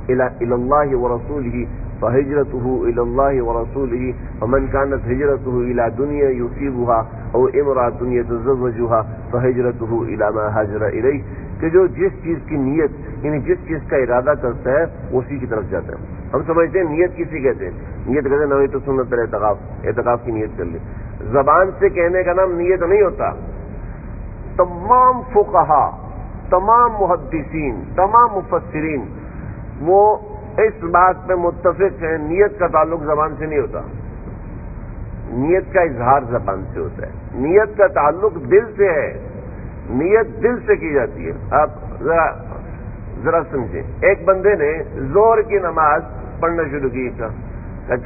إلى الله ورسوله فهجرته إلى الله ورسوله ومن كانت هجرته إلى دنيا يصيبها أو امرأة يتزوجها فهجرته إلى ما هاجر إليه کہ جو جس چیز کی نیت یعنی جس چیز کا ارادہ کرتا ہے اسی کی طرف جاتا ہے. ہم سمجھتے ہیں نیت کسی کہتے ہیں, نیت کہتے ہیں نویت سنت اعتکاف کی نیت کر لی. زبان سے کہنے کا نام نیت نہیں ہوتا. تمام فقہا, تمام محدثین, تمام مفسرین وہ اس بات پہ متفق ہیں نیت کا تعلق زبان سے نہیں ہوتا, نیت کا اظہار زبان سے ہوتا ہے. نیت کا تعلق دل سے ہے, نیت دل سے کی جاتی ہے. آپ ذرا سمجھیں, ایک بندے نے زور کی نماز پڑھنا شروع کی تھا,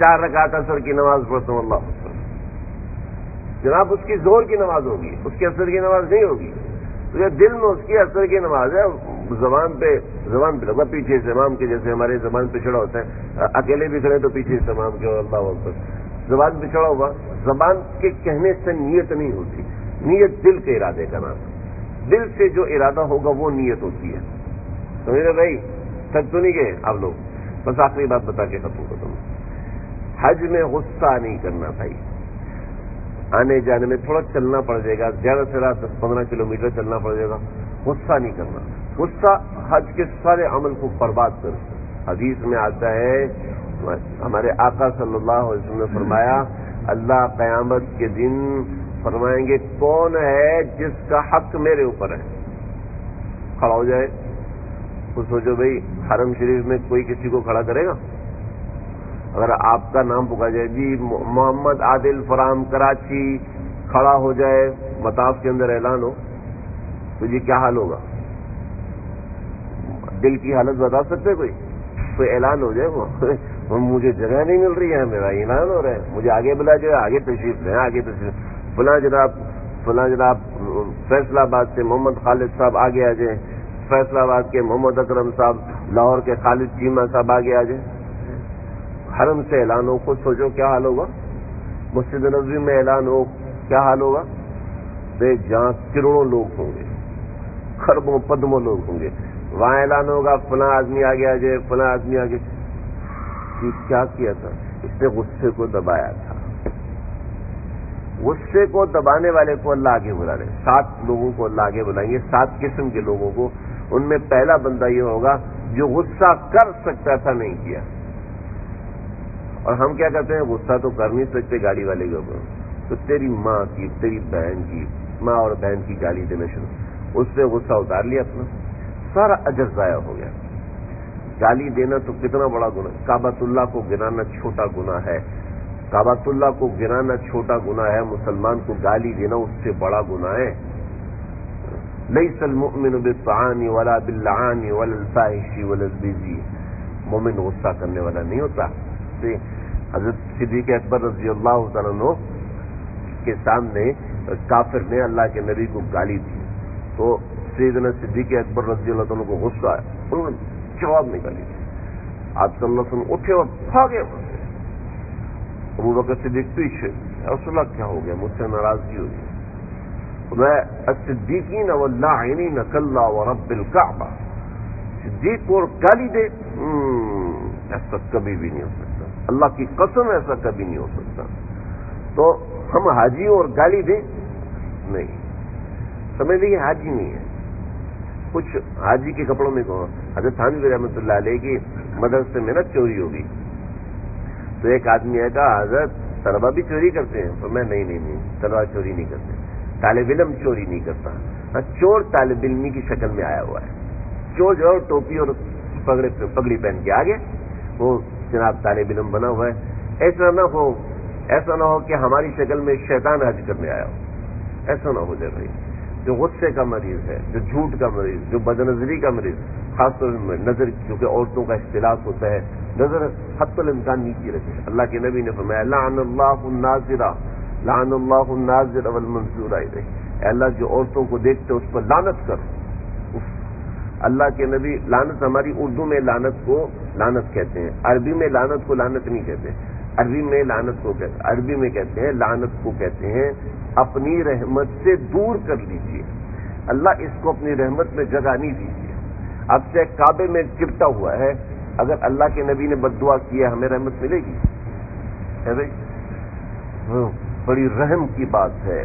4 رکعت عصر کی نماز پڑھتا ہوں اللہ اکبر. جناب اس کی زور کی نماز ہوگی, اس کی عصر کی نماز نہیں ہوگی. تو یہ دل میں اس کی عصر کی نماز ہے, زبان پہ لگا پیچھے سے امام کے, جیسے ہمارے زبان پہ چڑھا ہوتا ہے, اکیلے بھی کھڑے تو پیچھے سے امام کے اللہ اکبر, زبان پہ چڑھا ہوا. زبان کے کہنے سے نیت نہیں ہوتی, نیت دل کے ارادے کا نام ہے. دل سے جو ارادہ ہوگا وہ نیت ہوتی ہے. سمجھ رہے بھائی, تک تو نہیں گئے آپ لوگ. بس آخری بات بتا کے ختم کرتا ہوں. حج میں غصہ نہیں کرنا بھائی. آنے جانے میں تھوڑا چلنا پڑ جائے گا, زیادہ سے زیادہ 10-15 کلومیٹر چلنا پڑ جائے گا, غصہ نہیں کرنا. غصہ حج کے سارے عمل کو برباد کر. حدیث میں آتا ہے, ہمارے آقا صلی اللہ علیہ وسلم نے فرمایا, اللہ قیامت کے دن فرمائیں گے کون ہے جس کا حق میرے اوپر ہے. کھڑا ہو جائے. تو سوچو بھائی, حرم شریف میں کوئی کسی کو کھڑا کرے گا؟ اگر آپ کا نام پکارا جائے, جی محمد عادل فرام کراچی, کھڑا ہو جائے, مطاف کے اندر اعلان ہو, تو جی کیا حال ہوگا؟ دل کی حالت بتا سکتے کوئی اعلان ہو جائے, وہ مجھے جگہ نہیں مل رہی ہے, میرا اعلان ہو رہا ہے, مجھے آگے بلا جائے, آگے تشریف لیں, آگے تشریف. فلاں جناب فیصلہ آباد سے محمد خالد صاحب آگے آ جائیں, فیصلہ آباد کے محمد اکرم صاحب, لاہور کے خالد چیمہ صاحب آگے آ جائیں. حرم سے اعلان ہو, خود سوچو کیا حال ہوگا. مسجد نبوی میں اعلان ہو, کیا حال ہوگا. جہاں کروڑوں لوگ ہوں گے, خربوں پدموں لوگ ہوں گے, وہاں اعلان ہوگا فلاں آدمی آگے آ جائے, فلاں آدمی آگے. کیا کیا تھا اس نے؟ غصے کو دبایا تھا. غصے کو دبانے والے کو اللہ آگے بلا رہے. 7 لوگوں کو اللہ آگے بلائیں گے, 7 قسم کے لوگوں کو. ان میں پہلا بندہ یہ ہوگا جو غصہ کر سکتا تھا, نہیں کیا. اور ہم کیا کرتے ہیں, غصہ تو کر نہیں سکتے گاڑی والے کے اوپر, تو تیری ماں کی, تیری بہن کی, ماں اور بہن کی گالی دینا شروع, اس سے غصہ اتار لیا اپنا, سارا اجر ضائع ہو گیا. گالی دینا تو کتنا بڑا گناہ. کعبۃ اللہ کو گرانا چھوٹا گناہ ہے, کعبۃ اللہ کو گرانا چھوٹا گناہ ہے, مسلمان کو گالی دینا اس سے بڑا گناہ ہے. لیس المؤمن بالطعان ولا باللعان ولا الفاحش ولا البذی. مومن غصہ کرنے والا نہیں ہوتا. حضرت صدیق اکبر رضی اللہ تعالیٰ عنہ کے سامنے کافر نے اللہ کے نبی کو گالی دی, تو سیدنا صدیق اکبر رضی اللہ تعالیٰ کو غصہ آیا, انہوں نے جواب نہیں گالی دی. آپ صلی اللہ علیہ وسلم اٹھے اور بھاگے. ابو بکر صدیق پیچھے, رسول اللہ کیا ہو گیا, مجھ سے ناراضگی ہو گئی. میں الصدیقین واللاعنین کلا ورب الکعبہ, صدیق کو گالی دے, ایسا کبھی بھی نہیں ہو سکتا. اللہ کی قسم ایسا کبھی نہیں ہو سکتا. تو ہم حاجی اور گالی دیں نہیں, سمجھ لیجیے حاجی نہیں ہے. کچھ حاجی کے کپڑوں میں کہو, حضرت تھانوی رحمۃ اللہ علیہ کی مدرسے میں نا چوری ہوگی, تو ایک آدمی ہے کہا حضرت طلبہ بھی چوری کرتے ہیں. تو میں نہیں, طلبہ چوری نہیں کرتے, طالب علم چوری نہیں کرتا. چور طالب علمی کی شکل میں آیا ہوا ہے. چور جو ٹوپی اور پگڑی پہن کے آگے, وہ جناب طالب علم بنا ہوا ہے. ایسا نہ ہو کہ ہماری شکل میں شیطان حج کرنے آیا ہو. ایسا نہ ہو جائے بھائی. جو غصے کا مریض ہے, جو جھوٹ کا مریض, جو بدنظری کا مریض, خاص طور پر نظر, کیونکہ عورتوں کا اختلاف ہوتا ہے, نظر حتی الامکان نیچی رکھے. اللہ کے نبی نے فرمایا لعن اللہ الناظر والمنظور الیہ. اے اللہ جو عورتوں کو دیکھتے اس پر لعنت کر. اللہ کے نبی, لعنت ہماری اردو میں لعنت کو لعنت کہتے ہیں, عربی میں لعنت کو لعنت نہیں کہتے. عربی میں لعنت کو کہتے ہیں، عربی میں کہتے ہیں لعنت کو کہتے ہیں اپنی رحمت سے دور کر لیجیے، اللہ اس کو اپنی رحمت میں جگہ نہیں دیجیے۔ اب سے کعبے میں چپٹا ہوا ہے، اگر اللہ کے نبی نے بد دعا کیا ہمیں رحمت ملے گی؟ ہے بھائی، بڑی رحم کی بات ہے۔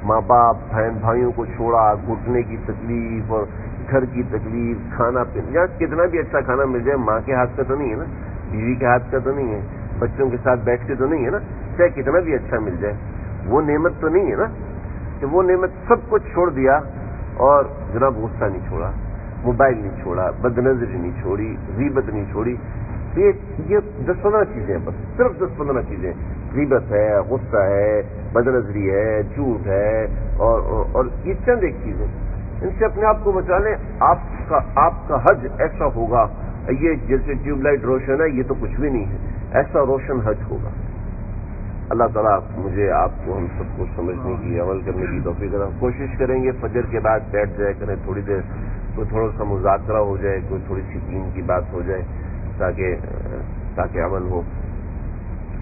ماں باپ بہن بھائیوں کو چھوڑا، گھٹنے کی تکلیف اور گھر کی تکلیف، کھانا پینا، یا کتنا بھی اچھا کھانا مل جائے ماں کے ہاتھ کا تو نہیں ہے نا، بیوی کے ہاتھ کا تو نہیں ہے، بچوں کے ساتھ بیٹھ کے تو نہیں ہے نا، چاہے کتنا بھی اچھا مل جائے وہ نعمت تو نہیں ہے نا، کہ وہ نعمت سب کچھ چھوڑ دیا اور جناب غصہ نہیں چھوڑا، موبائل نہیں چھوڑا، بد نظری نہیں چھوڑی، غیبت نہیں چھوڑی۔ یہ 10-15 چیزیں بس، صرف 10-15 چیزیں، غیبت ہے، غصہ ہے، بد نظری ہے، جھوٹ ہے، اور یہ چند ایک چیزیں، ان سے اپنے آپ کو بچا لیں۔ آپ کا حج ایسا ہوگا، یہ جیسے ٹیوب لائٹ روشن ہے یہ تو کچھ بھی نہیں ہے، ایسا روشن حج ہوگا۔ اللہ تعالیٰ مجھے آپ کو ہم سب کو سمجھنے کی، عمل کرنے کی توفیق عطا۔ کوشش کریں گے فجر کے بعد بیٹھ جائے کریں تھوڑی دیر، کوئی تھوڑا سا مذاکرہ ہو جائے، کوئی تھوڑی سی دین کی بات ہو جائے، تاکہ عمل ہو،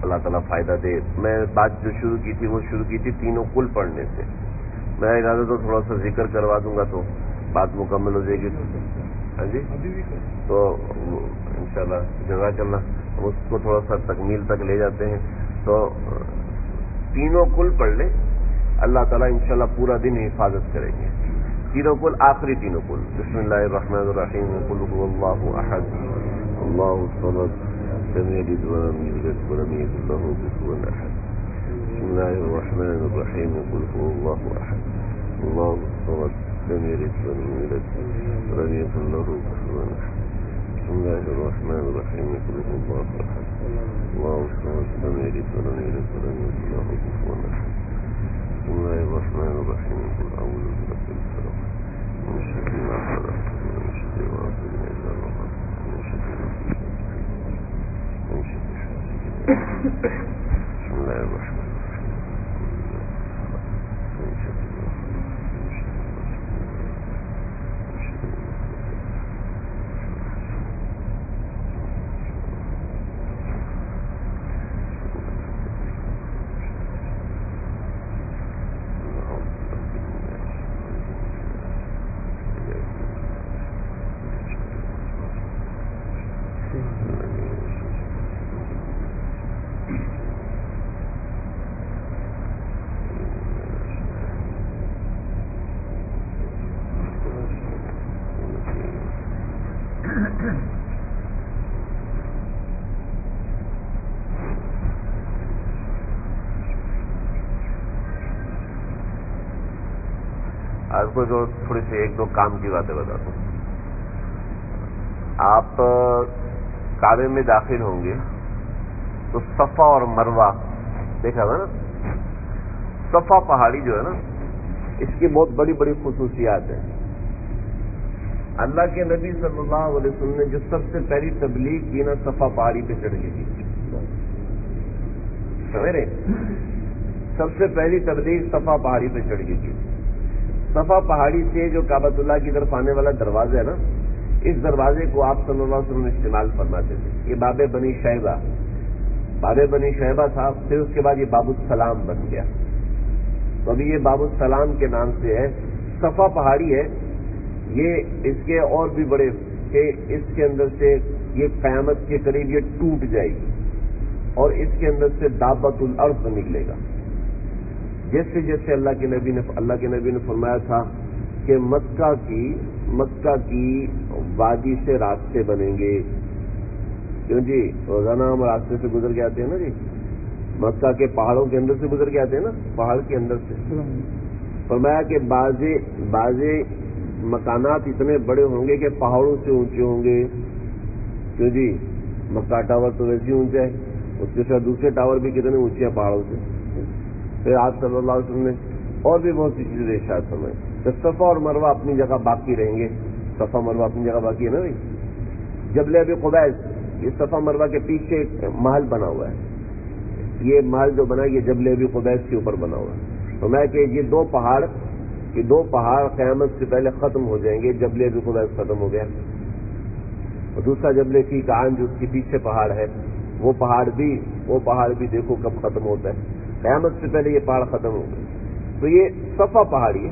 اللہ تعالیٰ فائدہ دے۔ میں بات جو شروع کی تھی وہ شروع کی تھی تینوں کل پڑھنے سے، میں ارادہ تو تھوڑا سا ذکر کروا دوں گا تو بات مکمل ہو جائے گی۔ ہاں جی، تو انشاءاللہ جزاک اللہ، ہم اس کو تھوڑا سا تکمیل تک لے جاتے ہیں۔ تو تینوں کل پڑھ لیں، اللہ تعالیٰ انشاءاللہ پورا دن حفاظت کریں گے۔ تینوں کل، آخری تینوں کل، بسم اللہ الرحمن الرحیم، قل هو اللہ احد اللہ الصمد لم یلد ولم یولد ولم یکن له کفوا احد۔ بسم اللہ الرحمن الرحیم، قل هو اللہ احد اللہ الصمد لم یلد ولم یولد ولم یکن له کفوا احد۔ بسم اللہ الرحمن الرحیم، قل هو اللہ احد اللہ الصمد لم یلد ولم یولد ولم یکن له کفوا احد۔ بسم اللہ الرحمن الرحیم، قل اعوذ برب الفلق من شر ما خلق ومن شر غاسق اذا وقب ومن شر من شر حاسد۔ بسم اللہ الرحمن الرحیم، من شر ما خلق ومن شر غاسق ومن شر آج کو جو تھوڑی سی ایک دو کام کی باتیں بتاتا ہوں۔ آپ کعبے میں داخل ہوں گے تو صفا اور مروہ دیکھا ہوا نا، صفا پہاڑی جو ہے نا اس کی بہت بڑی بڑی خصوصیات ہیں۔ اللہ کے نبی صلی اللہ علیہ وسلم نے جو سب سے پہلی تبلیغ کی نا صفا پہاڑی پہ چڑھ کے کی، سمجھ رہے؟ سب سے پہلی تبلیغ صفا پہاڑی پہ چڑھ کے کی۔ صفا پہاڑی سے جو کعبۃ اللہ کی طرف آنے والا دروازہ ہے نا، اس دروازے کو آپ صلی اللہ علیہ وسلم استعمال فرماتے تھے۔ یہ باب بنی شیبہ تھا، پھر اس کے بعد یہ باب السلام بن گیا، تو ابھی یہ باب السلام کے نام سے ہے۔ صفا پہاڑی ہے یہ، اس کے اور بھی بڑے کہ اس کے اندر سے یہ قیامت کے قریب یہ ٹوٹ جائے گی اور اس کے اندر سے دابۃ الارض نکلے گا۔ جیسے جیسے اللہ کے نبی نے فرمایا تھا کہ مکہ کی وادی سے راستے بنیں گے، کیوں جی روزانہ ہم راستے سے گزر کے آتے ہیں نا جی، مکہ کے پہاڑوں کے اندر سے گزر کے آتے ہیں نا، پہاڑ کے اندر سے۔ فرمایا کہ بعض مکانات اتنے بڑے ہوں گے کہ پہاڑوں سے اونچے ہوں گے، کیوں جی مکہ ٹاور تو ویسے ہی اونچا ہے، اس کے ساتھ دوسرے ٹاور بھی کتنے اونچے ہیں پہاڑوں سے۔ پھر آپ صلی اللہ علیہ وسلم نے اور بھی بہت سی چیزیں ارشاد فرمائی کہ صفا اور مروہ اپنی جگہ باقی رہیں گے۔ صفا مروہ اپنی جگہ باقی ہے نا بھائی۔ جبل ابی قبیس، یہ صفا مروہ کے پیچھے ایک محل بنا ہوا ہے، یہ محل جو بنا یہ جبل ابی قبیس کے اوپر بنا ہوا ہے۔ تو میں کہ یہ دو پہاڑ قیامت سے پہلے ختم ہو جائیں گے۔ جبل ابی قبیس ختم ہو گیا اور دوسرا جبل فی کعان جو اس کے پیچھے پہاڑ ہے وہ پہاڑ بھی دیکھو کب ختم ہوتا ہے، قیامت سے پہلے یہ پہاڑ ختم ہو گئے. تو یہ صفا پہاڑی ہے.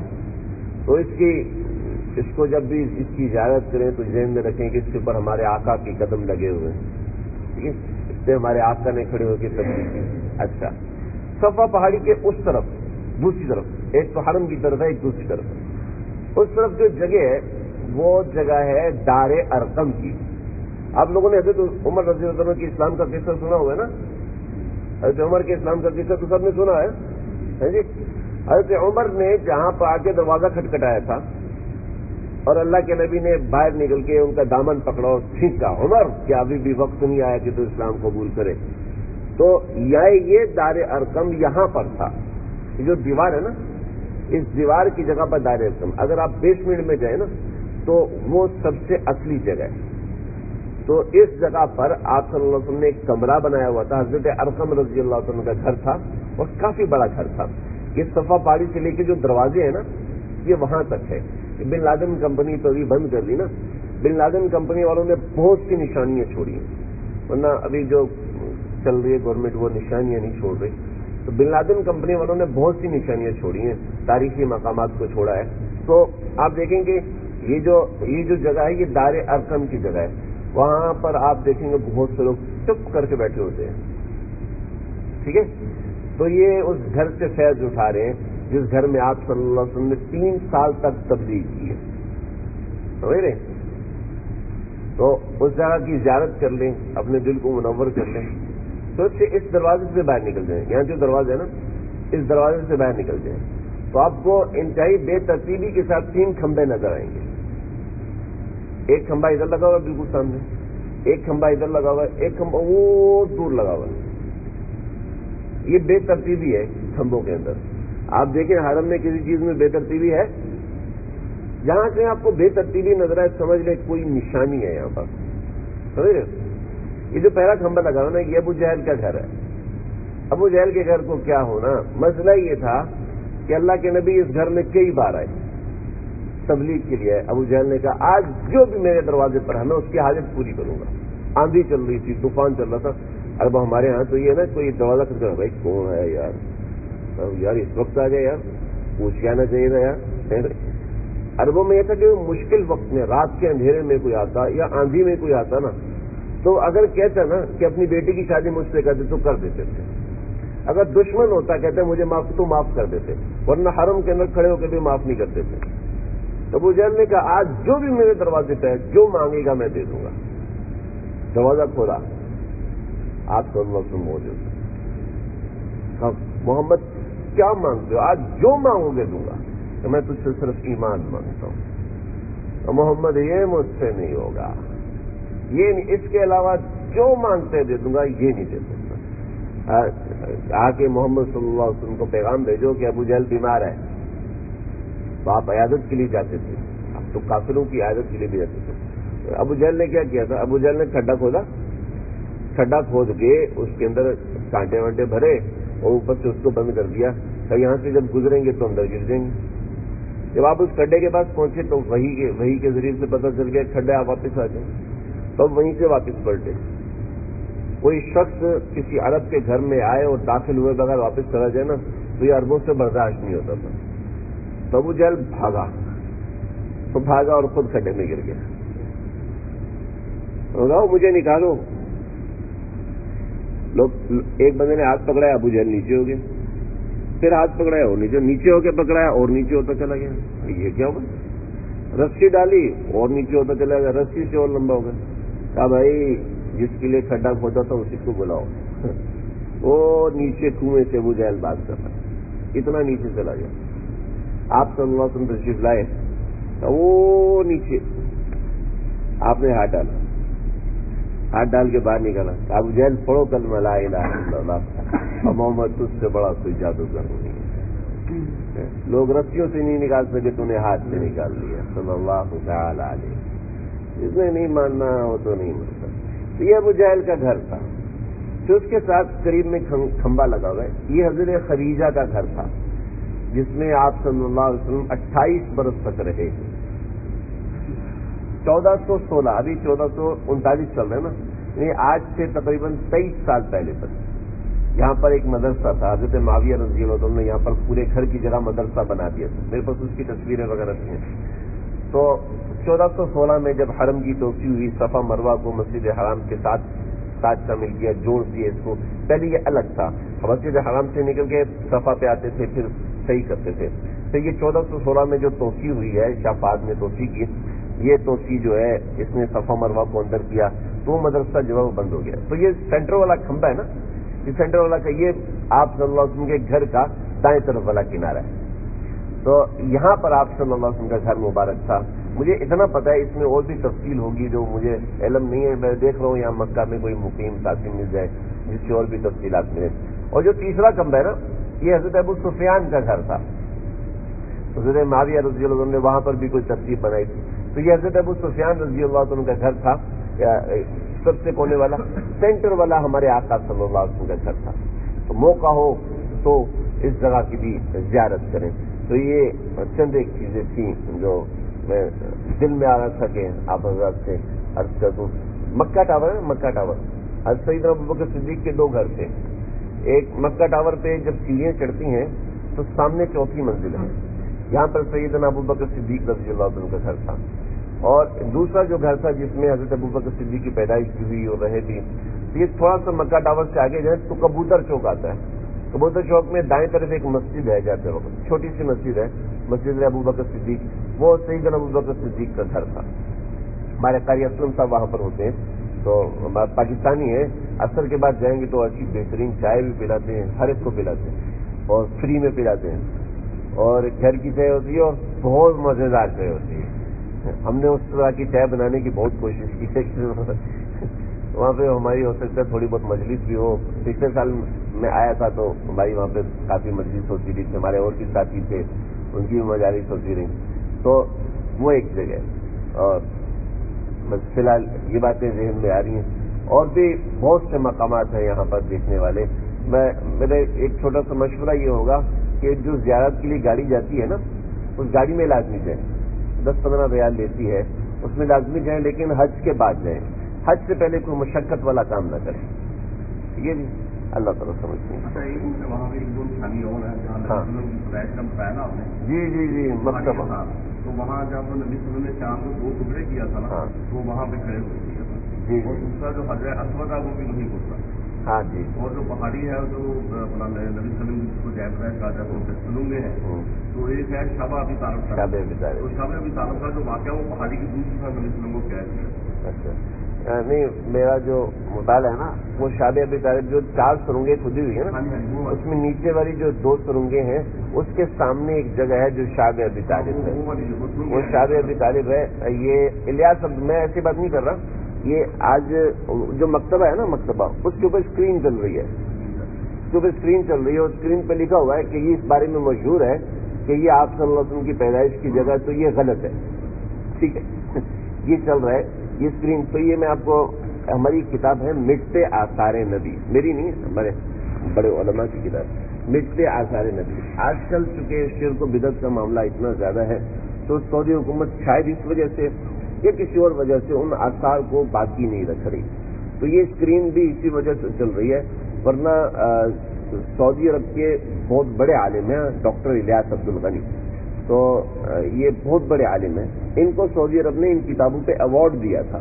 تو اس کو جب بھی اس کی زیارت کریں تو ذہن میں رکھیں کہ اس کے اوپر ہمارے آقا کے قدم لگے ہوئے ہیں. ٹھیک ہے، اس سے ہمارے آقا نے کھڑے ہو کے تبلیغ کی. اچھا، صفا پہاڑی کے اس طرف، دوسری طرف، ایک تو حرم کی طرف ہے، ایک دوسری طرف ہے. اس طرف جو جگہ ہے وہ جگہ ہے دار ارقم کی. آپ لوگوں نے حضرت عمر رضی اللہ عنہ کی اسلام کا قصہ سنا ہوا ہے نا؟ حضرت عمر کے اسلام کا قصہ تو سب نے سنا ہے جی. حضرت عمر نے جہاں پر آ کے دروازہ کھٹکھٹایا تھا اور اللہ کے نبی نے باہر نکل کے ان کا دامن پکڑا اور کھینچا، عمر کیا ابھی بھی وقت نہیں آیا کہ تو اسلام قبول کرے؟ تو یہ دار ارقم یہاں پر تھا. یہ جو دیوار ہے نا، اس دیوار کی جگہ پر دار ارقم. اگر آپ بیسمنٹ میں جائیں نا تو وہ سب سے اصلی جگہ ہے. تو اس جگہ پر آپ صلی اللہ علیہ وسلم نے ایک کمرہ بنایا ہوا تھا. حضرت ارقم رضی اللہ عنہ کا گھر تھا اور کافی بڑا گھر تھا. یہ صفا پہاڑی سے لے کے جو دروازے ہیں نا یہ وہاں تک ہے. بن لادن کمپنی تو ابھی بند کر دی نا. بن لادن کمپنی والوں نے بہت سی نشانیاں چھوڑی ہیں، ورنہ ابھی جو چل رہی ہے گورنمنٹ وہ نشانیاں نہیں چھوڑ رہی. تو بن لادن کمپنی والوں نے بہت سی نشانیاں چھوڑی ہیں، تاریخی مقامات کو چھوڑا ہے. تو آپ دیکھیں گے یہ جو جگہ ہے یہ دار ارقم کی جگہ ہے. وہاں پر آپ دیکھیں گے بہت سے لوگ چپ کر کے بیٹھے ہوتے ہیں. ٹھیک ہے، تو یہ اس گھر سے فیض اٹھا رہے ہیں جس گھر میں آپ صلی اللہ علیہ وسلم نے 3 سال تک تبلیغ کی ہے. سمجھ رہے؟ تو اس جگہ کی زیارت کر لیں، اپنے دل کو منور کر لیں. تو اس دروازے سے باہر نکل جائیں. یہاں جو دروازہ ہے نا اس دروازے سے باہر نکل جائیں تو آپ کو انتہائی بے ترتیبی کے ساتھ 3 کھمبے نظر آئیں گے. ایک کھمبا ادھر لگا ہوا بالکل سامنے، ایک کھمبا ادھر لگا ہوا ہے، ایک کھمبا وہ دور لگا ہوا ہے. یہ بے ترتیبی ہے کھمبوں کے اندر. آپ دیکھیں حرم میں کسی چیز میں بے ترتیبی ہے؟ جہاں سے آپ کو بے ترتیبی نظر آئے سمجھ لیں کوئی نشانی ہے یہاں پر. سمجھ رہے؟ یہ جو پہلا کھمبا لگا ہوا نا یہ ابو جہل کا گھر ہے. ابو جہل کے گھر کو کیا ہونا؟ مسئلہ یہ تھا کہ اللہ کے نبی اس گھر میں کئی بار آئے تبلیغ کے لیے. ابو جہل نے کہا آج جو بھی میرے دروازے پر ہے میں اس کی حاجت پوری کروں گا. آندھی چل رہی تھی، طوفان چل رہا تھا. اب ہمارے ہاں تو یہ نا کوئی دروازہ کھٹکھٹا، بھائی کون ہے یار اس وقت آ گیا، یار پوچھ کے آنا چاہیے تھا یار. عربوں میں یہ تھا کہ مشکل وقت میں رات کے اندھیرے میں کوئی آتا یا آندھی میں کوئی آتا نا تو اگر کہتا نا کہ اپنی بیٹی کی شادی مجھ سے کرتے تو کر دیتے تھے. اگر دشمن ہوتا کہتے مجھے معاف کر دیتے، ورنہ حرم کے اندر کھڑے ہو کے بھی معاف نہیں کرتے تھے. تو ابو جہل نے کہا آج جو بھی میرے دروازے پہ ہے جو مانگے گا میں دے دوں گا. دروازہ کھولا، آپ صلی اللہ علیہ وسلم موجود. محمد کیا مانگتے ہو؟ آج جو مانگو گے دوں گا. کہ میں تجھ سے صرف ایمان مانگتا ہوں. تو محمد یہ مجھ سے نہیں ہوگا، یہ نہیں، اس کے علاوہ جو مانگتے دے دوں گا، یہ نہیں دے سکتا. آ کے محمد صلی اللہ علیہ وسلم کو پیغام بھیجو کہ ابو جہل بیمار ہے. تو آپ عیادت کے لیے جاتے تھے، اب تو کافروں کی عیادت کے لیے بھی جاتے تھے. ابو جہل نے کیا کیا تھا؟ ابو جہل نے کھڈا کھود کے اس کے اندر کانٹے وانٹے بھرے اور اوپر سے اس کو بند کر دیا کہ یہاں سے جب گزریں گے تو اندر گر جائیں گے. جب آپ اس کھڈے کے پاس پہنچے تو وہی کے ذریعے سے پتہ چل گیا کھڈا آپ واپس آ جائیں. تب وہیں سے واپس پلٹے. کوئی شخص کسی عرب کے گھر میں آئے اور داخل ہوئے بغیر واپس چلا جائے نا تو یہ عربوں سے برداشت نہیں ہوتا تھا. تو ابو جہل بھاگا اور خود کھڈے میں گر گیا. مجھے نکالو. ایک بندے نے ہاتھ پکڑایا، ابو جہل نیچے ہو گیا. پھر ہاتھ پکڑایا اور نیچے ہو کے پکڑایا اور نیچے ہوتا چلا گیا. یہ کیا ہوا؟ رسی ڈالی اور نیچے ہوتا چلا گیا، رسی سے اور لمبا ہو گیا. کہا بھائی جس کے لیے کھڈا کھودا تھا اسی کو بلاؤ. وہ نیچے کنویں سے ابو جہل بات کر رہا ہے، اتنا نیچے چلا گیا. آپ صلی اللہ علیہ وسلم تشریف لائے تو وہ نیچے آپ نے ہاتھ ڈال کے باہر نکالا. ابو جہل پڑھو کلمہ لا الہ الا اللہ اور محمد تجھ سے بڑا کوئی جادوگر نہیں ہے. لوگ رسیوں سے نہیں نکال سکے، تو نے ہاتھ سے نکال لیا. صلی اللہ تعالی علیہ. جس نے نہیں ماننا وہ تو نہیں مانتا. تو یہ ابو جہل کا گھر تھا. پھر اس کے ساتھ قریب میں کھمبا لگا ہوا ہے. یہ حضرت خدیجہ کا گھر تھا جس میں آپ صلی اللہ علیہ وسلم 28 برس تک رہے. 1416 ابھی 1439 چل رہے نا. آج سے تقریباً 23 سال پہلے تک یہاں پر ایک مدرسہ تھا. حضرت معاویہ رضی اللہ عنہ نے یہاں پر پورے گھر کی جگہ مدرسہ بنا دیا تھا. میرے پاس اس کی تصویریں وغیرہ تھیں. تو 1416 میں جب حرم کی توسیع ہوئی, صفا مروہ کو مسجد حرام کے ساتھ شامل کیا, جوڑ دیا اس کو. پہلے یہ الگ تھا, مسجد حرام سے نکل کے صفا پہ آتے تھے, پھر صحیح کرتے تھے. تو یہ 1416 میں جو توسیع ہوئی ہے, شاہ فہد نے توسیع کی, یہ توسیع جو ہے اس نے صفا مروہ کو اندر کیا, تو مدرسہ جو ہے وہ بند ہو گیا. تو یہ سینٹر والا کھمبا ہے نا, یہ سینٹر والا کا یہ آپ صلی اللہ علیہ وسلم کے گھر کا دائیں طرف والا کنارہ ہے. تو یہاں پر آپ صلی اللہ علیہ وسلم کا گھر مبارک تھا. مجھے اتنا پتا ہے, اس میں اور بھی تفصیل ہوگی جو مجھے علم نہیں ہے. میں دیکھ رہا ہوں یہاں مکہ میں کوئی مقیم ساتھی مل جائے جس سے اور بھی تفصیلات ملے. اور جو تیسرا کمرہ ہے نا, یہ حضرت ابو سفیان کا گھر تھا. حضرت معاویہ رضی اللہ عنہ نے وہاں پر بھی کوئی ترتیب بنائی تھی. تو یہ حضرت ابو سفیان رضی اللہ عنہ کا گھر تھا, سب سے کونے والا, سینٹر والا ہمارے آقا صلی اللہ علیہ وسلم کا گھر تھا. تو موقع ہو تو اس جگہ کی بھی زیارت کریں. تو یہ چند ایک چیزیں تھیں جو میں دل میں آ رہا تھا کہ آپ حضرات سے عرض کر دوں. مکہ ٹاور ہے, مکہ ٹاور, حضرت سیدنا ابوبکر صدیق کے 2 گھر تھے. ایک مکہ ٹاور پہ جب سیڑھیاں چڑھتی ہیں تو سامنے 4تھی منزل ہے, یہاں پر سیدنا ابوبکر صدیق رضی اللہ عنہ کا گھر تھا. اور دوسرا جو گھر تھا جس میں حضرت ابوبکر صدیق کی پیدائش کی ہوئی اور رہے بھی, یہ تھوڑا سا مکہ ٹاور سے آگے جائیں تو کبوتر چوک آتا ہے. کبوتر چوک میں دائیں طرف ایک مسجد ہے, جاتے وقت چھوٹی سی مسجد ہے, مسجد ابوبکر صدیق. وہ سیدنا ابوبکر صدیق کا گھر تھا. ہمارے قاری اسلم صاحب وہاں پر ہوتے ہیں, تو پاکستانی ہیں. عصر کے بعد جائیں گے تو اچھی بہترین چائے بھی پلاتے ہیں, ہر ایک کو پلاتے ہیں اور فری میں پلاتے ہیں. اور گھر کی چائے ہوتی ہے اور بہت مزیدار چائے ہوتی ہے. ہم نے اس طرح کی چائے بنانے کی بہت کوشش کی ہے کہ وہاں پہ ہماری ہو سکتا ہے تھوڑی بہت مجلس بھی ہو. پچھلے سال میں آیا تھا تو ہماری وہاں پہ کافی مجلس ہوتی رہی. ہمارے اور بھی ساتھی تھے, ان کی بھی مجالس ہوتی رہی. تو وہ ایک جگہ ہے. اور بس فی الحال یہ باتیں ذہن میں آ رہی ہیں. اور بھی بہت سے مقامات ہیں یہاں پر دیکھنے والے. میرا ایک چھوٹا سا مشورہ یہ ہوگا کہ جو زیارت کے لیے گاڑی جاتی ہے نا, اس گاڑی میں لازمی جائیں. 10-15 ریال لیتی ہے, اس میں لازمی جائیں, لیکن حج کے بعد جائیں. حج سے پہلے کوئی مشقت والا کام نہ کریں. ٹھیک ہے جی, اللہ تعالیٰ سمجھتے ہیں. وہاں پہ ایک دو نشانی اور ہے جہاں کا بتایا آپ نے. جی مکتبہ. تو وہاں جب نبی صلی اللہ علیہ وسلم نے چاند کو 2 ٹکڑے کیا تھا نا, تو وہاں پہ کھڑے ہو گیا تھا. اور دوسرا جو حجر اسود ہے وہ بھی وہیں ہوتا. ہاں جی. اور جو پہاڑی ہے جو نبی صلی اللہ علیہ وسلم کو جائب ہے کہا جاتا ہے سلونگے ہیں, تو ایک ہے شابہ ابی طالب کا. تو شابہ ابی طالب کا جو واقعہ وہ پہاڑی کی دوسری طرف نبی صلی اللہ علیہ وسلم کو کیا ہے. اچھا نہیں, میرا جو مطالعہ ہے نا وہ شابہ ابی طالب جو 4 سرنگیں کھدی ہوئی ہے نا, اس میں نیچے والی جو 2 سرنگیں ہیں اس کے سامنے ایک جگہ ہے جو شابہ ابی طالب ہے. وہ شابہ ابی طالب ہے. یہ الیاس, میں ایسی بات نہیں کر رہا. یہ آج جو مکتبہ ہے نا, مکتبہ اس کے اوپر اسکرین چل رہی ہے. اس کے اوپر اسکرین چل رہی ہے اور اسکرین پہ لکھا ہوا ہے کہ یہ اس بارے میں مشہور ہے کہ یہ آپ صلی اللہ علیہ وسلم کی پیدائش کی جگہ, تو یہ غلط ہے. ٹھیک ہے, یہ چل رہا ہے یہ اسکرین. تو یہ میں آپ کو, ہماری کتاب ہے مٹتے آثار نبی, میری نہیں, ہمارے بڑے علماء کی کتاب, مٹتے آثار نبی. آج کل چونکہ شرک و بدعت کا معاملہ اتنا زیادہ ہے تو سعودی حکومت شاید اس وجہ سے یا کسی اور وجہ سے ان آثار کو باقی نہیں رکھ رہی. تو یہ اسکرین بھی اسی وجہ سے چل رہی ہے. ورنہ سعودی عرب کے بہت بڑے عالم ہیں ڈاکٹر الیاس عبد الغنی, تو یہ بہت بڑے عالم ہیں. ان کو سعودی عرب نے ان کتابوں پہ ایوارڈ دیا تھا.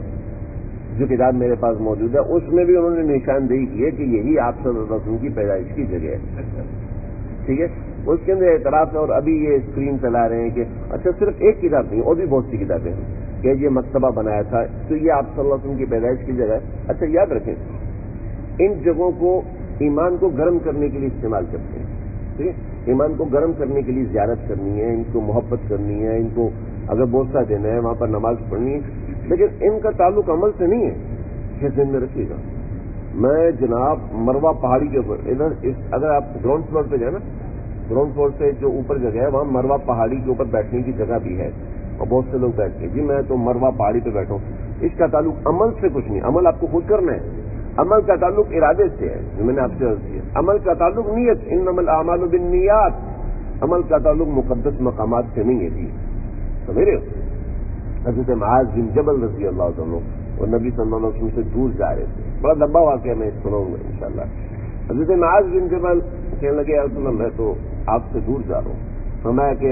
جو کتاب میرے پاس موجود ہے اس میں بھی انہوں نے نشاندہی کی ہے کہ یہی آپ صلی اللہ علیہ وسلم کی پیدائش کی جگہ ہے. ٹھیک ہے, اس کے اندر اعتراف ہے. اور ابھی یہ اسکرین چلا رہے ہیں کہ اچھا صرف ایک کتاب نہیں, اور بھی بہت سی کتابیں ہیں کہ یہ مکتبہ بنایا تھا تو یہ آپ صلی اللہ علیہ وسلم کی پیدائش کی جگہ ہے. اچھا یاد رکھیں, ان جگہوں کو ایمان کو گرم کرنے کے لیے استعمال کرتے ہیں. ٹھیک ہے, ایمان کو گرم کرنے کے لیے زیارت کرنی ہے, ان کو محبت کرنی ہے, ان کو اگر بوسہ دینا ہے, وہاں پر نماز پڑھنی ہے, لیکن ان کا تعلق عمل سے نہیں ہے. یہ ذہن میں رکھیے گا. میں جناب مروہ پہاڑی کے اوپر ادھر اگر آپ گراؤنڈ فلور پہ جائیں نا, گراؤنڈ فلور سے جو اوپر جگہ ہے وہاں مروہ پہاڑی کے اوپر بیٹھنے کی جگہ بھی ہے اور بہت سے لوگ بیٹھتے ہیں. جی میں تو مروہ پہاڑی پہ بیٹھا ہوں. اس کا تعلق عمل سے کچھ نہیں, عمل آپ کو خود کرنا ہے. عمل کا تعلق ارادے سے ہے, جو میں نے آپ سے عرض کیا. عمل کا تعلق نیت, انما الاعمال بالنیات. عمل کا تعلق مقدس مقامات سے نہیں ہے. جی سمجھ رہے ہو. حضرت معاذ بن جبل رضی اللہ عنہ وہ نبی صلی اللہ علیہ وسلم سے دور جا رہے تھے. بڑا لمبا واقعہ میں سناؤں گا انشاءاللہ. حضرت معاذ بن جبل کہنے لگے یا رسول اللہ میں تو آپ سے دور جا رہا ہوں. فرمایا کہ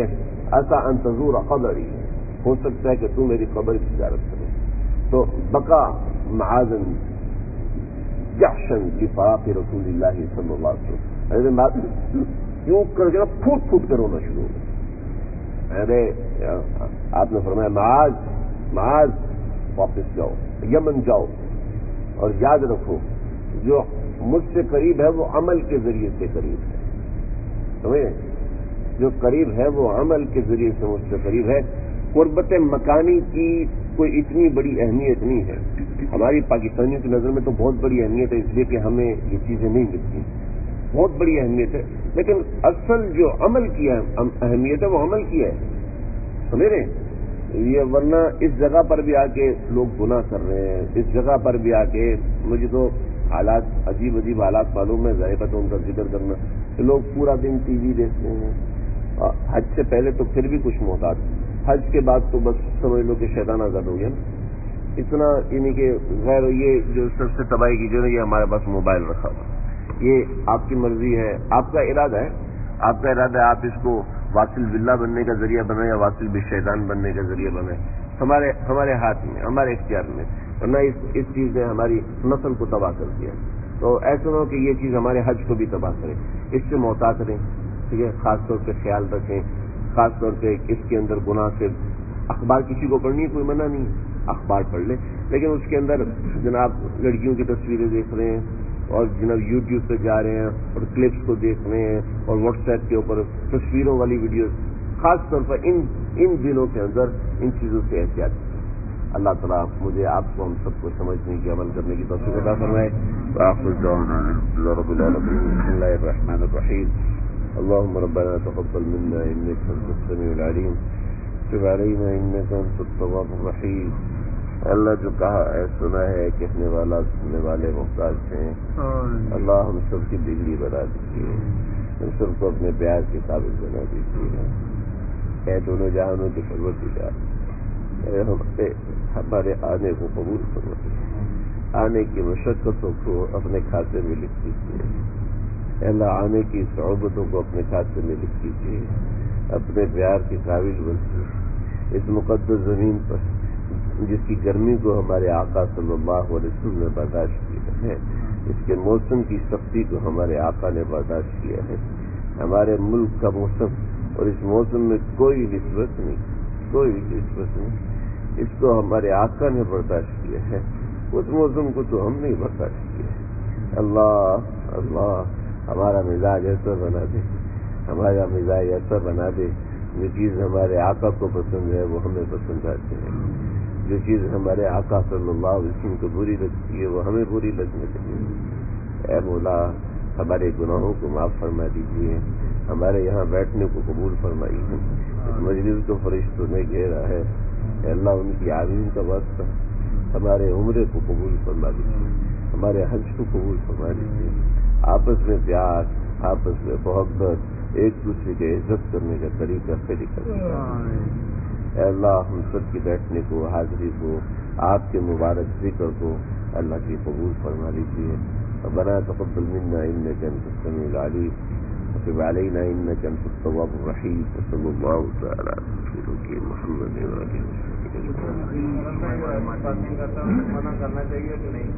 ایسا ان تزور قبری، ہو سکتا ہے کہ تو میری قبر کی زیارت کرے. تو بقا معاذ جحشن لفراق رسول اللہ صلی اللہ علیہ وسلم. حضرت معاذ یوں کر کے پھوٹ پھوٹ کر رونا شروع ہو. ارے آپ نے فرمایا معاذ واپس جاؤ، یمن جاؤ، اور یاد رکھو جو مجھ سے قریب ہے وہ عمل کے ذریعے سے قریب ہے. سمجھے؟ جو قریب ہے وہ عمل کے ذریعے سے مجھ سے قریب ہے. قربت مکانی کی کوئی اتنی بڑی اہمیت نہیں ہے. ہماری پاکستانیوں کی نظر میں تو بہت بڑی اہمیت ہے، اس لیے کہ ہمیں یہ چیزیں نہیں ملتی. بہت بڑی اہمیت ہے، لیکن اصل جو عمل کی اہمیت ہے وہ عمل کی ہے. سمجھ رہے ہیں؟ یہ ورنہ اس جگہ پر بھی آ کے لوگ گناہ کر رہے ہیں. اس جگہ پر بھی آ کے مجھے تو حالات عجیب حالات معلوم ہے. ذائقہ تو ان کا ذکر کرنا کہ لوگ پورا دن ٹی وی دیکھتے ہیں. حج سے پہلے تو پھر بھی کچھ محتاط، حج کے بعد تو بس سمجھ لو کہ شیطان آزاد ہو گیا نا. اتنا یعنی کہ غیر یہ جو سب سے تباہی کی جو ہے یہ ہمارے پاس موبائل رکھا ہوا. یہ آپ کی مرضی ہے، آپ کا ارادہ ہے آپ اس کو واصل باللہ بننے کا ذریعہ بنائیں یا واصل بالشیطان بننے کا ذریعہ بنائیں. ہمارے ہاتھ میں، ہمارے اختیار میں. ورنہ اس چیز نے ہماری نسل کو تباہ کر دیا. تو ایسا نہ ہو کہ یہ چیز ہمارے حج کو بھی تباہ کرے. اس سے محتاط رہیں، ٹھیک ہے. خاص طور پہ خیال رکھیں، خاص طور پہ اس کے اندر گناہ سے اخبار کسی کو پڑھنی ہے، کوئی منع نہیں، اخبار پڑھ لیں، لیکن اس کے اندر جناب لڑکیوں کی تصویریں دیکھ رہے ہیں اور جناب یوٹیوب پہ جا رہے ہیں اور کلپس کو دیکھ رہے ہیں اور واٹس ایپ کے اوپر تصویروں والی ویڈیوز، خاص طور پر ان دنوں کے اندر ان چیزوں سے احتیاط کریں. اللہ تعالیٰ مجھے آپ کو ہم سب کو سمجھنے کی عمل کرنے کی توفیق عطا فرمائے. وآخر دعوانا الحمد للہ رب العالمین. بسم اللہ الرحمن الرحیم. اللهم ربنا تقبل منا انك انت السميع العليم تب علينا انك انت التواب الرحيم. اللہ جو کہا ہے سنا ہے، کہنے والا سننے والے محتاج ہیں. اللہ ہم سب کی بگڑی بنا دیجیے، ہم سب کو اپنے پیار کے قابل بنا دیجیے. اے دونوں جہانوں کے پروردگار، ہمارے آنے کو قبول فرمائیے، آنے کی مشقتوں کو اپنے کھاتے میں لکھ دیجیے. اللہ آنے کی صعوبتوں کو اپنے کھاتے میں لکھ دیجیے. اپنے پیار کے قابل بنیے اس مقدس زمین پر جس کی گرمی کو ہمارے آقا صلی اللہ علیہ وسلم نے برداشت کیا ہے، اس کے موسم کی سختی کو ہمارے آقا نے برداشت کیا ہے. ہمارے ملک کا موسم اور اس موسم میں کوئی نسبت نہیں. اس کو ہمارے آقا نے برداشت کیا ہے، اس موسم کو تو ہم نے برداشت کیا ہے. اللہ ہمارا مزاج ایسا بنا دے، ہمارا مزاج ایسا بنا دے جو چیز ہمارے آقا کو پسند ہے وہ ہمیں پسند آتی ہے، جو چیز ہمارے آقا صلی اللہ علیہ وسلم کو بری لگتی ہے وہ ہمیں بری لگنے لگے. اے مولا ہمارے گناہوں کو معاف فرما دیجیے، ہمارے یہاں بیٹھنے کو قبول فرمائیے. اس مجلس کو فرشتوں نے گھیرا ہے، اے اللہ ان کی آمین کا واسطہ ہمارے عمرے کو قبول فرما دیجیے، ہمارے حج کو قبول فرما دیجیے. آپس میں پیار، آپس میں محبت، ایک دوسرے کی عزت کرنے کا طریقہ صحیح کر دیجیے. اے اللہ ہم سب کی بیٹھنے کو، حاضری کو، آپ کے مبارک ذکر کو اللہ کی قبول فرما لیجیے. ربنا تقبل منا انك انت السميع العليم وتب علينا انك انت التواب الرحيم. صلی اللہ تعالی علی محمد وآلہ منع کرنا چاہیے کہ نہیں؟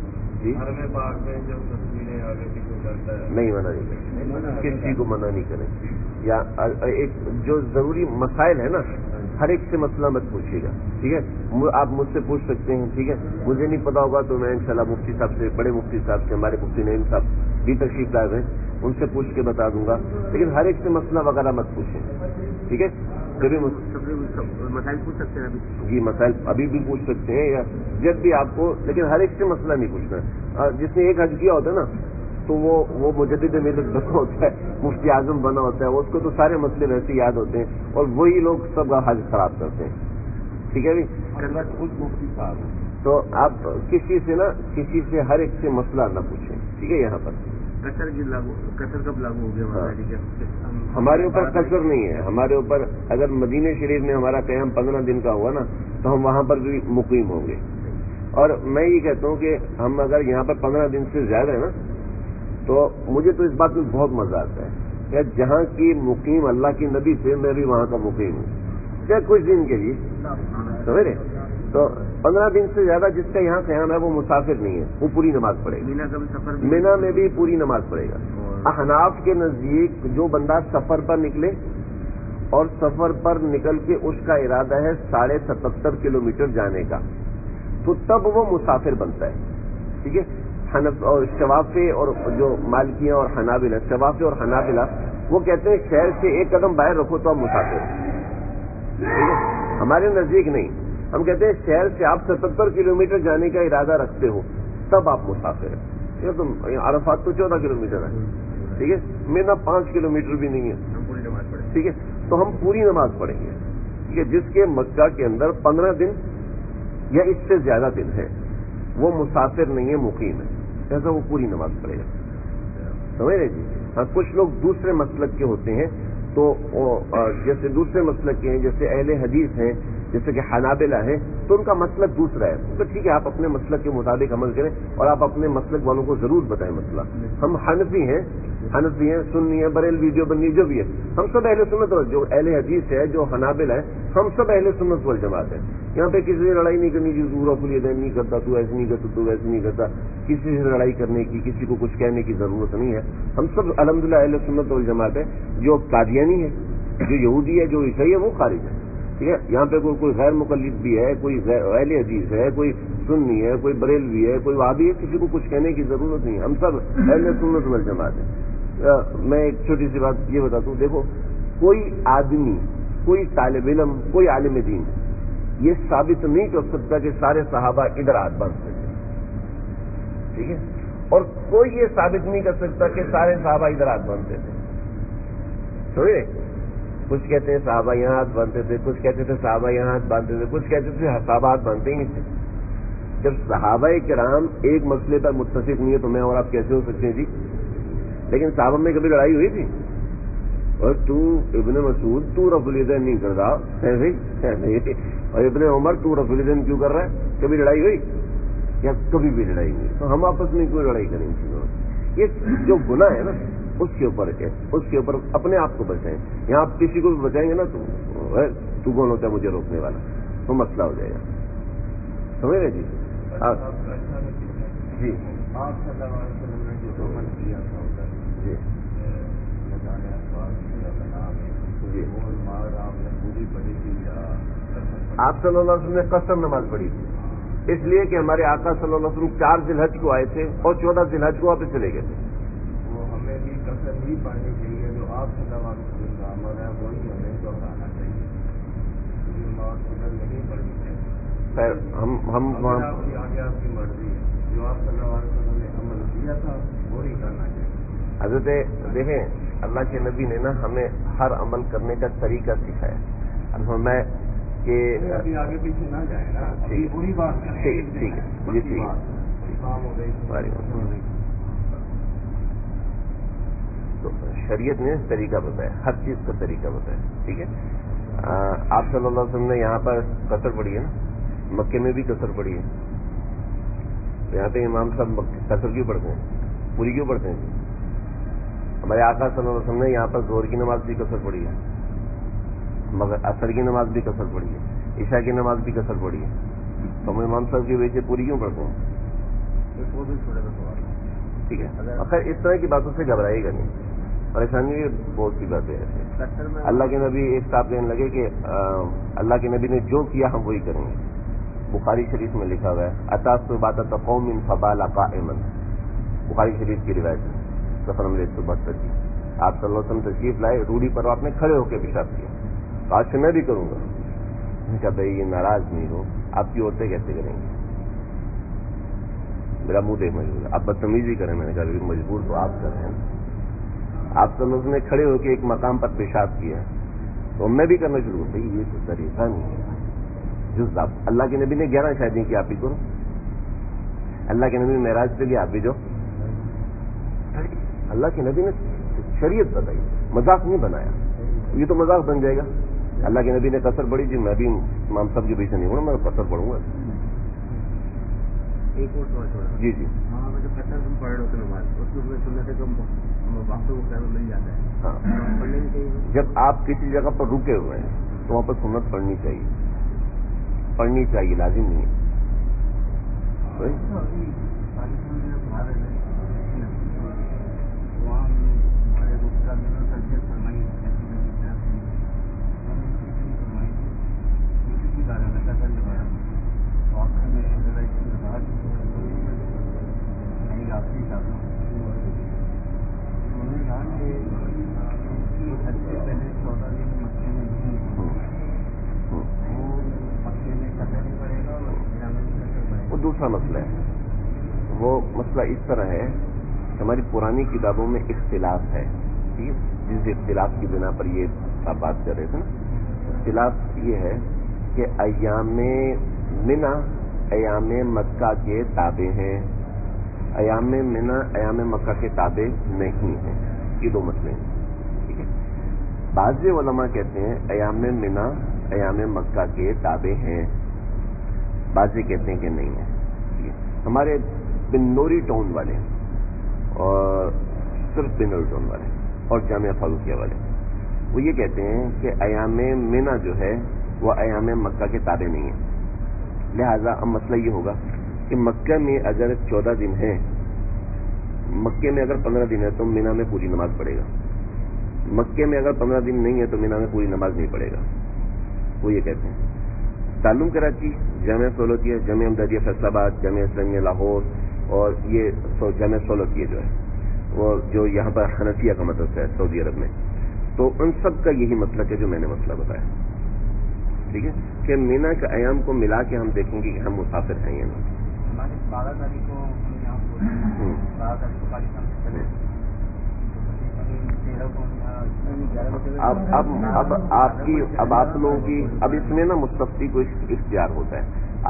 گھر میں باغ میں جو تصویریں آگے پیچھے کرتا ہے نہیں منع نہیں کریں، کسی کو منع نہیں کریں. یا ایک جو ضروری مسائل ہے نا، ہر ایک سے مسئلہ مت پوچھیے گا، ٹھیک ہے. آپ مجھ سے پوچھ سکتے ہیں، ٹھیک ہے. مجھے نہیں پتا ہوگا تو میں انشاءاللہ مفتی صاحب سے، بڑے مفتی صاحب سے، ہمارے مفتی نعیم صاحب بھی تشریف لائے ہیں، ان سے پوچھ کے بتا دوں گا. لیکن ہر ایک سے مسئلہ وغیرہ مت پوچھیں، ٹھیک ہے. کبھی مسائل پوچھ سکتے ہیں ابھی؟ جی مسائل ابھی بھی پوچھ سکتے ہیں یا جب بھی آپ کو، لیکن ہر ایک سے مسئلہ نہیں پوچھنا. جس نے ایک حج کیا ہوتا ہے نا تو وہ مجدد ملت بنا ہوتا ہے، مفتی اعظم بنا ہوتا ہے، اس کو تو سارے مسئلے ویسے یاد ہوتے ہیں اور وہی لوگ سب کا حج خراب کرتے ہیں. ٹھیک ہے خود مفتی صاحب تو آپ کسی سے ہر ایک سے مسئلہ نہ پوچھیں، ٹھیک ہے. یہاں پر قصر کب لاگو ہو گیا؟ ہمارے اوپر قصر نہیں ہے. ہمارے اوپر اگر مدینہ شریف میں ہمارا قیام 15 دن کا ہوا نا تو ہم وہاں پر بھی مقیم ہوں گے. اور میں یہ کہتا ہوں کہ ہم اگر یہاں پر 15 دن سے زیادہ ہے نا تو مجھے تو اس بات میں بہت مزہ آتا ہے کہ جہاں کی مقیم اللہ کی نبی سے میں بھی وہاں کا مقیم ہوں، چاہے کچھ دن کے لیے، سمجھ رہے؟ تو 15 دن سے زیادہ جس کا یہاں قیام ہے وہ مسافر نہیں ہے، وہ پوری نماز پڑھے گا، مینا میں بھی پوری نماز پڑھے گا۔ احناف کے نزدیک جو بندہ سفر پر نکلے اور سفر پر نکل کے اس کا ارادہ ہے 77.5 کلومیٹر جانے کا، تو تب وہ مسافر بنتا ہے، ٹھیک ہے۔ اور شوافی اور جو مالکیاں اور حنابلہ، شوافی اور حنابلہ وہ کہتے ہیں شہر سے ایک قدم باہر رکھو تو آپ مسافر، ٹھیک ہے۔ ہمارے نزدیک نہیں، ہم کہتے ہیں شہر سے آپ 77 کلومیٹر جانے کا ارادہ رکھتے ہو تب آپ مسافر ہیں۔ یہ تو عرفات تو 14 کلومیٹر ہے، ٹھیک ہے، مینا 5 کلومیٹر بھی نہیں ہے، ٹھیک ہے، تو ہم پوری نماز پڑھیں گے، ٹھیک ہے۔ جس کے مکہ کے اندر 15 دن یا اس سے زیادہ دن ہے وہ مسافر نہیں ہے، مقیم ہے، ایسا وہ پوری نماز پڑھے گا، سمجھ رہے جی؟ ہاں، کچھ لوگ دوسرے مسلک کے ہوتے ہیں تو جیسے دوسرے مسلک کے ہیں، جیسے اہل حدیث ہیں، جیسے کہ حنابلہ ہیں، تو ان کا مسلک دوسرا ہے، تو ٹھیک ہے آپ اپنے مسلک کے مطابق عمل کریں اور آپ اپنے مسلک والوں کو ضرور بتائیں مسئلہ۔ ہم حنفی ہیں، سنی ہیں، بریلوی، دیوبندی جو بھی ہے، ہم سب اہل سنت، جو اہل حدیث ہے، جو حنابلہ ہے، ہم سب اہل سنت والجماعت ہیں۔ یہاں پہ کسی سے لڑائی نہیں کرنی کہ تو رفع الیدین نہیں کرتا، تو ایسے نہیں کرتا، تو ویسے نہیں کرتا، کسی سے لڑائی کرنے کی، کسی کو کچھ کہنے کی ضرورت نہیں ہے۔ ہم سب الحمدللہ اہل سنت والجماعت ہے۔ جو قادیانی ہے، جو یہودی ہے، جو عیسائی ہے، وہ خارج ہے، ٹھیک ہے۔ یہاں پہ کوئی غیر مقلد بھی ہے، کوئی اہل حدیث ہے، کوئی سنی ہے، کوئی بریلوی ہے، کوئی وہابی ہے، کسی کو کچھ کہنے کی ضرورت نہیں ہے، ہم سب اہل سنت والجماعت ہے۔ میں ایک چھوٹی سی بات یہ بتاتا ہوں، دیکھو کوئی آدمی، کوئی طالب علم، کوئی عالم دین یہ ثابت نہیں کر سکتا کہ سارے صحابہ ادھر ہاتھ باندھتے تھے، ٹھیک ہے، اور کوئی یہ ثابت نہیں کر سکتا کہ سارے صحابہ ادھر ہاتھ باندھتے تھے، سمجھے؟ کچھ کہتے ہیں صحابہ یہاں ہاتھ باندھتے تھے، کچھ کہتے تھے صحابہ یہاں ہاتھ باندھتے تھے، کچھ کہتے تھے صحابہ ہاتھ باندھتے ہی نہیں تھے۔ جب صحابہ کرام ایک مسئلے پر متفق نہیں ہے تو میں اور آپ کیسے ہو سکتے ہیں جی؟ لیکن صحابہ میں کبھی لڑائی ہوئی تھی؟ اور تو ابن مسعود تو رفع الیدین نہیں کرتا ہے، اور ابن عمر تو رفع الیدین کیوں کر رہا ہے؟ کبھی لڑائی ہوئی یا کبھی بھی لڑائی نہیں؟ تو ہم آپس میں کیوں لڑائی کریں گے؟ یہ جو گناہ ہے نا اس کے اوپر اپنے آپ کو بچائیں۔ یہاں آپ کسی کو بھی بچائیں گے نا تو کون ہوتا ہے مجھے روکنے والا، تو مسئلہ ہو جائے گا، سمجھ رہے جی؟ جی جی جی آپ صلی اللہ علیہ وسلم نے قصر نماز پڑھی تھی، اس لیے کہ ہمارے آقا صلی اللہ علیہ وسلم 4 ذی الحج کو آئے تھے اور 14 ذی الحج کو واپس چلے گئے تھے۔ وہ ہمیں بھی قصر ہی پڑھنی چاہیے، جو آپ صلی اللہ علیہ وسلم کا عمل ہے وہی ہمیں دہرانا چاہیے، نماز قصر نہیں پڑھنی چاہیے۔ خیر ہم آگے آپ کی مرضی ہے، جو آپ صلی اللہ علیہ وسلم نے عمل کیا تھا وہی کرنا چاہیے۔ حضرت دیکھیں اللہ کے نبی نے نا ہمیں ہر عمل کرنے کا طریقہ سکھایا۔ اب میں کہ ابھی آگے پیچھے نہ جائیں نا، پوری بات ٹھیک ہے جی، ٹھیک ہے۔ تو شریعت نے طریقہ بتایا، ہر چیز کا طریقہ بتایا، ٹھیک ہے۔ آپ صلی اللہ علیہ وسلم نے یہاں پر قصر پڑھی ہے نا، مکے میں بھی قصر پڑھی ہے، یہاں پہ امام صاحب قصر کیوں پڑھتے ہیں، پوری کیوں پڑھتے ہیں؟ ہمارے آقا صلی اللہ علیہ وسلم نے یہاں پر ظہر کی نماز بھی قصر پڑھی ہے، مگر عصر کی نماز بھی قصر پڑھی ہے، عشاء کی نماز بھی قصر پڑھی ہے، تو ہم امام صاحب کی وجہ سے پوری کیوں پڑھتے ہیں؟ ٹھیک ہے، اخیر اس طرح کی باتوں سے گھبرائے گا نہیں، پریشانی بھی بہت سی باتیں ایسے۔ اللہ کے نبی ایک صاحب کہنے لگے کہ اللہ کے نبی نے جو کیا ہم وہی کریں گے، بخاری شریف میں لکھا ہوا ہے اتاس عبادت قوم فبال قائما، بخاری شریف کی روایت ہے، سفر نمبر 172 کی۔ آپ صلی اللہ علیہ وسلم تشریف لائے، روڑی پر آپ نے کھڑے ہو کے پیشاب کیا، آج سے میں بھی کروں گا۔ میں کہا بھائی یہ ناراض نہیں ہو، آپ کی عورتیں کیسے کریں گی؟ میرا منہ دیکھ مجبور، آپ بدتمیزی کریں، میں نے کہا مجبور تو آپ کر رہے ہیں۔ آپ صلی اللہ علیہ وسلم نے کھڑے ہو کے ایک مقام پر پیشاب کیا تو میں بھی کرنا شروع ہوں، بھائی یہ تو طریقہ نہیں ہے، جس آپ اللہ کے نبی نے 11 شادی کی، آپ ہی کرو، اللہ کے نبی معراج پہ گیا، آپ بھی جو اللہ کے نبی نے شریعت بتائی، مذاق نہیں بنایا، یہ تو مذاق بن جائے گا۔ اللہ کے نبی نے قصر پڑھی جی، میں بھی امام صاحب کے پیچھے نہیں ہوں، میں قصر پڑھوں گا، ایک اور سوال چھوڑا. جی جی. ہاں جو کتر ہم پڑھ رہے ہوتے ہیں نماز اس میں سنت ہے کہ وقت کو مل جاتا ہے. ہاں پڑھنے بھی چاہیے. جب آپ کسی جگہ پر رکے ہوئے ہیں تو وہاں پر سنت پڑھنی چاہیے. پڑھنی چاہیے، لازم نہیں ہے. وہ دوسرا مسئلہ ہے. وہ مسئلہ اس طرح ہے کہ ہماری پرانی کتابوں میں اختلاف ہے. ٹھیک ہے، جس اختلاف کی بنا پر یہ آپ بات کر رہے تھے نا، اختلاف یہ ہے کہ ایام منا ایام مکہ کے تابع ہیں، ایام منا ایام مکہ کے تابع نہیں ہیں. یہ دو مسئلے ہیں. ٹھیک ہے، بعض علماء کہتے ہیں ایام منا ایام مکہ کے تابع ہیں، بعضے کہتے ہیں کہ نہیں ہے. ہمارے بنوری ٹاؤن والے اور صرف بنوری ٹاؤن والے اور جامعہ فاروقیہ والے وہ یہ کہتے ہیں کہ ایام منا جو ہے وہ ایام مکہ کے تابع نہیں ہے. لہذا اب مسئلہ یہ ہوگا کہ مکہ میں اگر 14 دن ہیں، مکے میں اگر 15 دن ہے تو منا میں پوری نماز پڑھے گا. مکے میں اگر 15 دن نہیں ہے تو منا میں پوری نماز نہیں پڑھے گا. وہ یہ کہتے ہیں. تعلم کراچی، جامعہ سولوتیہ، جامعہ امدادیہ فیصل آباد، جامعہ اسلامیہ لاہور اور یہ جامعہ سولوتیہ جو ہے وہ جو یہاں پر حنفیہ کا مدرسہ ہے سعودی عرب میں، تو ان سب کا یہی مسئلہ ہے جو میں نے مسئلہ بتایا. ٹھیک ہے کہ مینا کے ایام کو ملا کے ہم دیکھیں گے کہ ہم مسافر ہیں یا نہیں. ہماری 12 تاریخ کو ہم یہاں 12 تاریخ کو پاکستان سے چلے. اب آپ لوگوں کی اب اس میں نا مستفتی کو اختیار ہوتا ہے.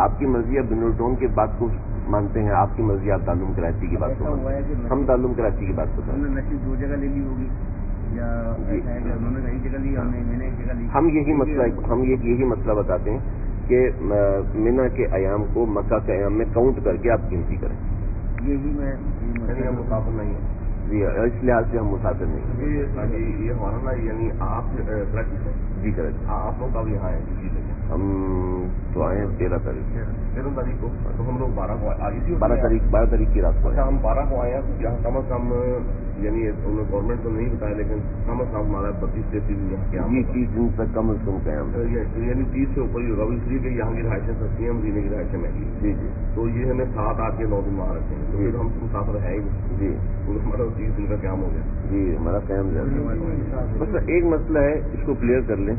آپ کی مرضی آپ بنوٹون کی بات کو مانتے ہیں، آپ کی مرضی آپ تعلم کراچی کی بات کو مانتے ہیں. ہم تعلم کراچی کی بات کو ہم نے نشید 2 جگہ لے لی ہوگی یا ایسا ہے کہ انہوں نے ایک جگہ لی، میں نے ایک جگہ لی. ہم یہی مسئلہ بتاتے ہیں کہ مینا کے ایام کو مکہ کے ایام میں کاؤنٹ کر کے آپ گنتی کریں. یہی میں مسافر نہیں ہے جی، اس لحاظ سے ہم مسافر نہیں ہیں. یہ ہمارا نا یعنی آپ جی کریکٹ. آپ لوگ اب یہاں ہیں ہم تو آئے ہیں 13 تاریخ 13 تاریخ کو، تو ہم لوگ 12 کو آئے. 12 تاریخ کی رات کو. اچھا، ہم 12 کو آئے ہیں. یہاں کم از کم یعنی انہوں نے گورنمنٹ کو نہیں بتایا لیکن کم از کم ہمارا 32-33 دن یہاں جی 30 دن تک کم از کم قیام ہے. یعنی 30 سے اوپر ہی ہوگا. اس لیے کہ یہاں کی رہائشیں سستی ہیں، ہم جینے کی رہائشیں مہنگی. جی جی. تو یہ ہمیں 7 8 کے 9 دن وہاں رکھیں گے. پھر ہم مسافر ہے ہی جی. ہمارا 30 دن کا قیام ہو گیا. جی ہمارا قیام زیادہ. بس ایک مسئلہ ہے، اس کو کلیئر کر لیں.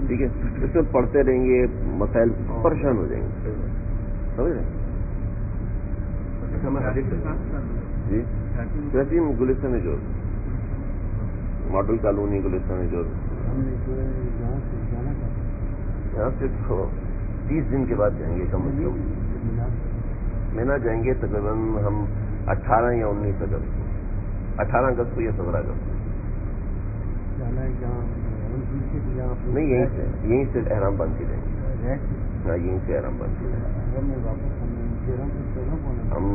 ٹھیک ہے، اس میں پڑھتے رہیں گے مسائل پریشان ہو جائیں گے. سمجھ رہے جی. کراچی میں گلستان جو ماڈل کالونی گلستان جو یہاں سے تو 30 دن کے بعد جائیں گے کم از کم. مینا جائیں گے تقریباً ہم 18 یا 19 اگست، 18 اگست کو یا 17 اگست. نہیں یہیں سے احرام باندھ کے جائیں گے. ہاں یہیں سے احرام باندھ کے جائیں گے. ہم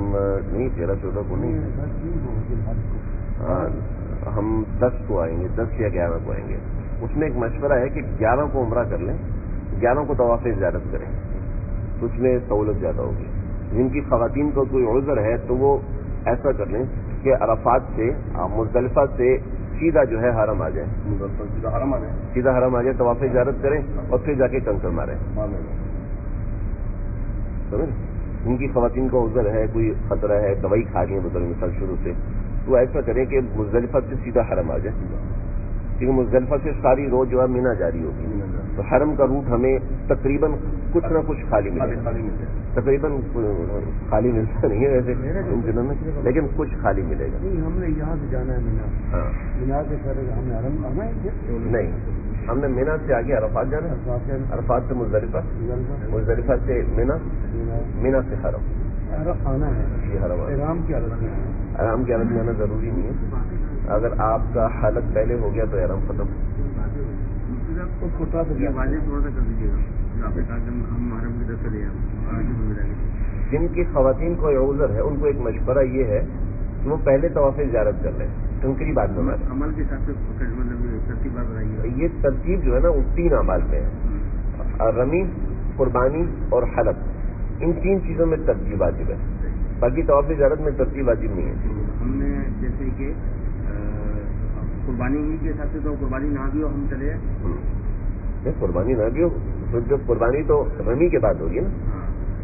نہیں 13-14 کو نہیں، ہاں ہم 10 کو آئیں گے، 10 یا 11 کو آئیں گے. اس میں ایک مشورہ ہے کہ 11 کو عمرہ کر لیں، 11 کو طواف زیارت کریں تو اس میں سہولت زیادہ ہوگی. جن کی خواتین کو کوئی عذر ہے تو وہ ایسا کر لیں کہ عرفات سے مزدلفہ سے سیدھا جو ہے حرم آ جائیں. سیدھا حرم آ جائے، طواف زیارت کریں اور پھر جا کے کنکر ماریں. سمجھ؟ ان کی خواتین کا عذر ہے، کوئی خطرہ ہے، دوائی کھا رہی ہیں بطور مثال شروع سے، تو ایسا کریں کہ مزدلفہ سے سیدھا حرم آ جائے. کیونکہ مزدلفہ سے ساری روز جو ہے مینا جاری ہوگی، تو حرم کا روٹ ہمیں تقریباً کچھ نہ کچھ خالی ملے گا. تقریباً خالی ملتا نہیں ہے ویسے ان دنوں میں، لیکن کچھ خالی ملے گا. ہم نے یہاں سے جانا ہے مینا. ہاں مینا سے سر ہم نے حرم آنا ہے نہیں، ہم نے مینا سے آگے عرفات جانا ہے، عرفات سے مزدلفہ، مزدلفہ سے مینا، مینا سے حرم. حرم آنا ہے جی حرم. آرام کی حالت میں آرام کی حالت میں آنا ضروری نہیں ہے. اگر آپ کا حالت پہلے ہو گیا تو احرام ختم. تھوڑا سا کر دیجیے گا. آپ نے کہا کہ ہم حرم کی طرف چلے جائیں. جن کی خواتین کو عذر ہے ان کو ایک مشورہ یہ ہے کہ وہ پہلے طواف زیارت کر لیں، کنکری بعد میں ماریں. عمل کے حساب سے ترتیب بتائیے. یہ ترتیب جو ہے نا وہ 3 اعمال میں ہے، رمی، قربانی اور حلق. ان 3 چیزوں میں ترتیب واجب ہے، باقی طواف زیارت میں ترتیب واجب نہیں ہے. ہم نے جیسے کہ قربانی کے حساب سے تو قربانی نہ بھی ہو ہم چلے قربانی نہ بھی ہو تو جب قربانی تو رمی کے بعد ہوگی نا،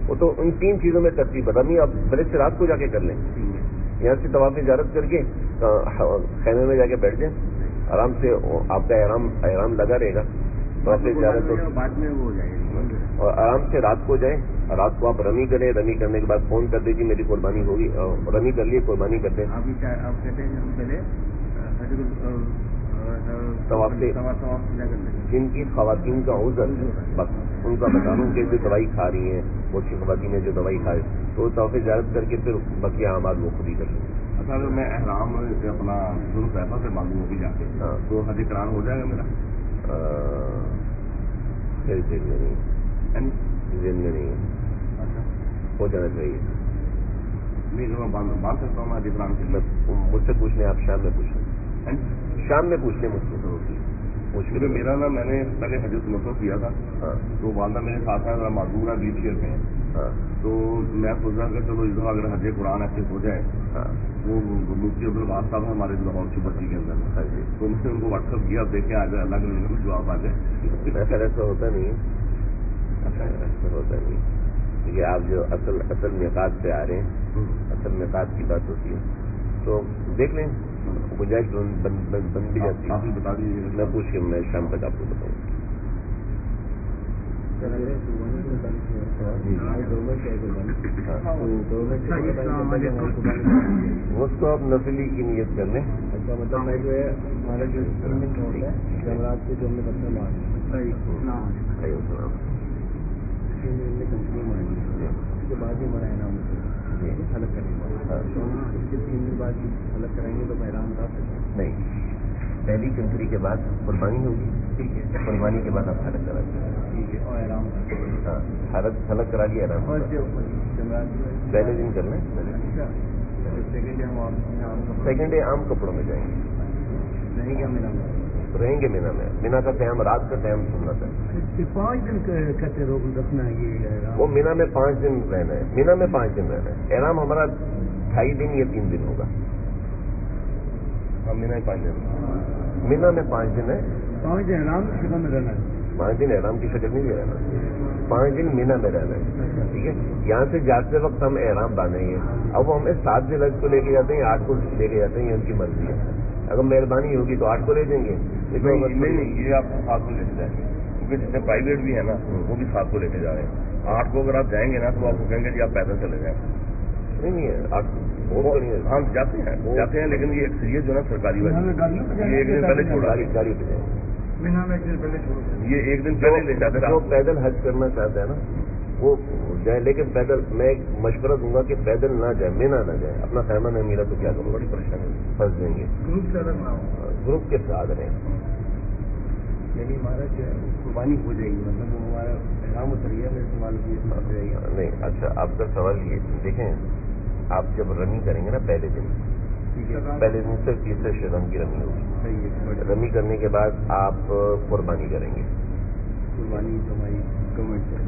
وہ تو ان 3 چیزوں میں ترتیب ہے. رمی آپ بڑے سے رات کو جا کے کر لیں، یہاں سے طواف زیارت کر کے خیمے میں جا کے بیٹھ جائیں آرام سے، آپ کا احرام لگا رہے گا. طواف زیارت بعد میں وہ ہو جائے گا اور آرام سے رات کو جائیں. رات کو آپ رمی کریں، رمی کرنے کے بعد فون کر دیجیے میری قربانی ہوگی، رمی کر لیے قربانی کر دیں. آپ کہتے ہیں ہم پہلے طواف سے جن کی خواتین کا عذر بس ان کا بتا دوں کہ جو دوائی کھا رہی ہیں، بہت سی خواتین جو دوائی کھائے تو طواف زیارت کر کے پھر بقیہ اعمال وہ خود ہی کر لیں. اچھا اگر میں احرام اپنا ظلم پیسہ سے معلوم ہوگی جا کے تو حج کران ہو جائے گا میرا؟ میری ذہن میں نہیں ہے. ہو جانا چاہیے. نہیں میں باندھ سکتا ہوں میں حج کران کے لیے؟ مجھ سے پوچھ لیں آپ، شام میں پوچھ لیں، شام میں پوچھ لیں مجھ سے. مشکل میرا نا میں نے پہلے حجت مسئلہ کیا تھا تو والدہ میرے ساتھ ہیں ذرا معذور ہیں، بیچ شیئر میں ہیں تو میں سوچ رہا کہ چلو اس دفعہ اگر حج قرآن ایکٹیو ہو جائے وہ مفتی عبدالباز صاحب ہیں ہمارے لاہور کی بستی کے اندر، تو میں نے ان کو واٹس ایپ کیا، دیکھیں آ جائے اللہ کے لیے جواب آ جائے. ایسا ہوتا نہیں ہے، ایسا ہوتا نہیں کیونکہ آپ جو اصل میقات پہ آ رہے ہیں، اصل میقات کی بات ہوتی ہے تو دیکھ لیں گنجائش بن بھی جاتی ہے. آپ ہی بتا دیجیے، میں پوچھ کے میں شام تک آپ کو بتاؤں. اس کو آپ نفلی کی نیت کر لیں. اچھا مطلب میں جو ہے ہمارا جو ہوتا ہے جمعرات سے جو ہم نے پتھر مارنا کنٹینیو مارنی اس کے بعد ہی ہمارا احرام الگ کریں گے. اس کے 3 دن بعد الگ کریں گے تو احرام کا نہیں، پہلی کنکری کے بعد قربانی ہوگی، ٹھیک ہے، قربانی کے بعد آپ حلق کرا دیں. ٹھیک ہے اور احرام حلق کرا لیا احرام پہلے دن کر لیں. سیکنڈ ڈے عام کپڑوں میں جائیں گے، رہیں گے مینا میں، رہیں گے مینا میں. مینا کا قیام رات کا قیام سننا تھا. 5 دن کہتے روک رکھنا ہے یہ وہ مینا میں 5 دن رہنا ہے، مینا میں 5 دن رہنا ہے. احرام ہمارا 2.5 دن یا 3 دن ہوگا. مینا 5 دن، مینا میں 5 دن ہے. 5 دن احرام کی شکل میں رہنا ہے. 5 دن احرام کی شکل نہیں رہنا، 5 دن مینا میں رہنا ہے. ٹھیک ہے، یہاں سے جاتے وقت ہم احرام باندھیں گے. اب وہ ہمیں 7 ذی الحجہ کو لے کے جاتے ہیں یا 8 کو لے کے جاتے ہیں، یہ ان کی مرضی ہے. اگر مہربانی ہوگی تو 8 کو لے دیں گے. نہیں یہ آپ 7 کو لے کے جائیں گے کیونکہ جتنے پرائیویٹ بھی ہیں نا وہ بھی 7 کو لے کے جا رہے ہیں. 8 کو اگر آپ جائیں گے نا تو آپ کو کہیں گے جی آپ پیدل چلے جائیں. نہیں ہے ہم جاتے ہیں لیکن یہ اکثریت جو نا سرکاری والی یہ ایک دن پہلے چھوڑا گاڑی پہ جائیں. یہ ایک دن پہلے لے جاتے ہیں. جو پیدل حج کرنا چاہتے ہیں نا وہ جائے، لیکن پیدل میں ایک مشورہ دوں گا کہ پیدل نہ جائے، مینا نہ جائے. اپنا خیمہ نہیں ملا تو کیا کروں، بڑی پریشانی پھنس دیں گے. گروپ کے ساتھ رہیں. یعنی ہمارا جو ہے قربانی ہو جائے گی، مطلب وہ ہمارا احرام اتریا میں استعمال ہو جائے گا. نہیں اچھا، آپ کا سوال یہ دیکھیں، آپ جب رمی کریں گے نا پہلے دن صرف تیسرے شرم کی رمی ہوگی. رمی کرنے کے بعد آپ قربانی کریں گے. قربانی تو ہماری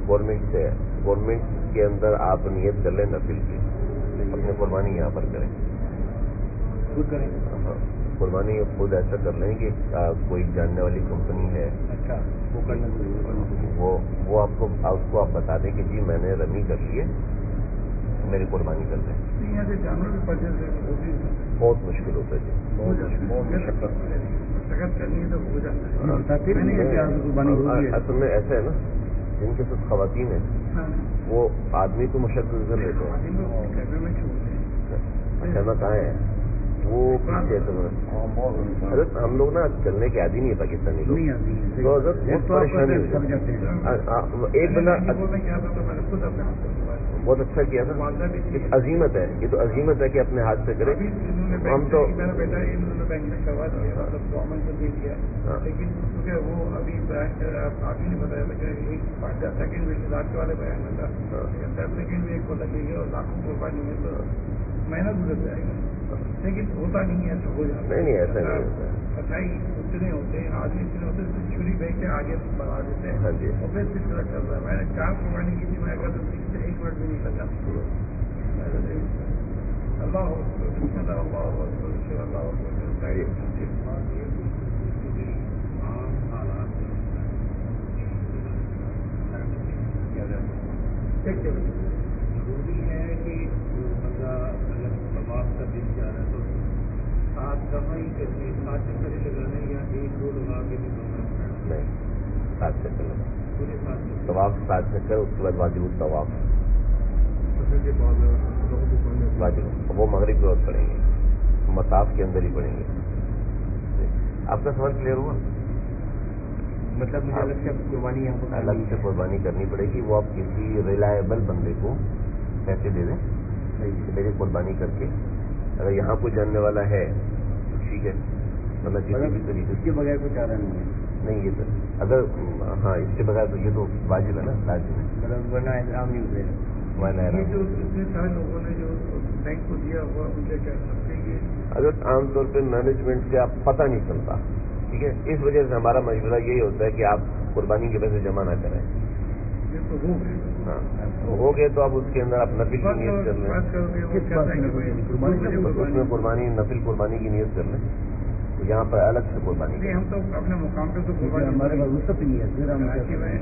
گورنمنٹ سے ہے، گورنمنٹ کے اندر آپ نیت کر لیں نفل کی، اپنی قربانی یہاں پر کریں. خود کریں قربانی خود ایسا کر لیں کہ کوئی جاننے والی کمپنی ہے. اچھا وہ کرنا وہ آپ کو آپ بتا دیں کہ جی میں نے رمی کر لی ہے، میری قربانی کر دیں. بہت مشکل ہوتا ہے جی، بہت مشقت. اصل میں ایسا ہے نا جن کے ساتھ خواتین ہیں وہ آدمی تو مشقت نظر لیتے ہیں. کہنا کہاں ہے وہ پیچھے حضرت ہم لوگ نا چلنے کے عادی نہیں ہے پاکستانی لوگ، تو حضرت بہت پریشانی ہوتی ہے. ایک بندہ بہت اچھا کیا تھا. ایک عظیمت ہے, یہ تو عظیمت ہے کہ اپنے ہاتھ سے کرے. ہم تو میرا بیٹا انہوں نے بینک میں کروا دیا, مطلب گورنمنٹ کو دے دیا, لیکن کیونکہ وہ ابھی آپ ہی نے بتایا تھا کہ ایک سیکنڈ میں رات والے بیان میں تھا 10 سیکنڈ میں ایک کو لگے گا اور لاکھوں قربانی ہے تو مہینہ گزر جائے گا, لیکن ہوتا نہیں ہے تو ہو جاتا. نہیں ایسا نہیں ہوتا. اچھائی اتنے ہوتے ہیں, آدمی اتنے ہوتے ہیں, چھری بھیج کے آگے بڑھا دیتے ہیں اور پھر سلسلہ چل رہا ہے. میں نے 4 قربانی کی تھی, میں اگر 1 منٹ بھی نہیں لگا. اللہ ضروری ہے کہ بندہ اگر طواف کا دن جا رہا ہے تو 7 دفعہ ہی کرنے 7 چکر ہی لگانا ہے یا 1-2 لگا کے بھی کرنا؟ نہیں, 7 چکر لگا. پورے 7 طواف 7 چکر, اس کے بعد واجب الطواف واجب, وہ مغرب کے وقت پڑیں گے, مطاف کے اندر ہی پڑیں گے. آپ کا سوال کلیئر ہوا؟ مطلب مجھے الگ سے قربانی یہاں پر الگ سے قربانی کرنی پڑے گی. وہ آپ کسی ریلائبل بندے کو پیسے دے دیں, میری قربانی کر کے. اگر یہاں کوئی جاننے والا ہے تو ٹھیک ہے, مطلب کسی بھی طریقے اس کے بغیر کوئی چارہ نہیں ہے. نہیں, یہ تو اگر ہاں اس کے بغیر تو یہ تو واجب ہے نا, لازم ہے. مطلب ورنہ احترام نہیں ہوئے. یہ جو اتنے سارے لوگوں نے جو بینک کو دیا ہوا ان کے کیا سکتے ہیں. اگر عام طور پہ مینجمنٹ کا پتہ نہیں چلتا, ٹھیک ہے, اس وجہ سے ہمارا مشورہ یہی ہوتا ہے کہ آپ قربانی کے پیسے جمع نہ کریں. ہاں, ہو گئے تو آپ اس کے اندر آپ نفل کی نیت کر لیں. اس میں قربانی نفل قربانی کی نیت کر لیں, یہاں پر الگ سے قربانی کریں. ہم تو اپنے مقام پہ تو ہمارے پاس نہیں ہے.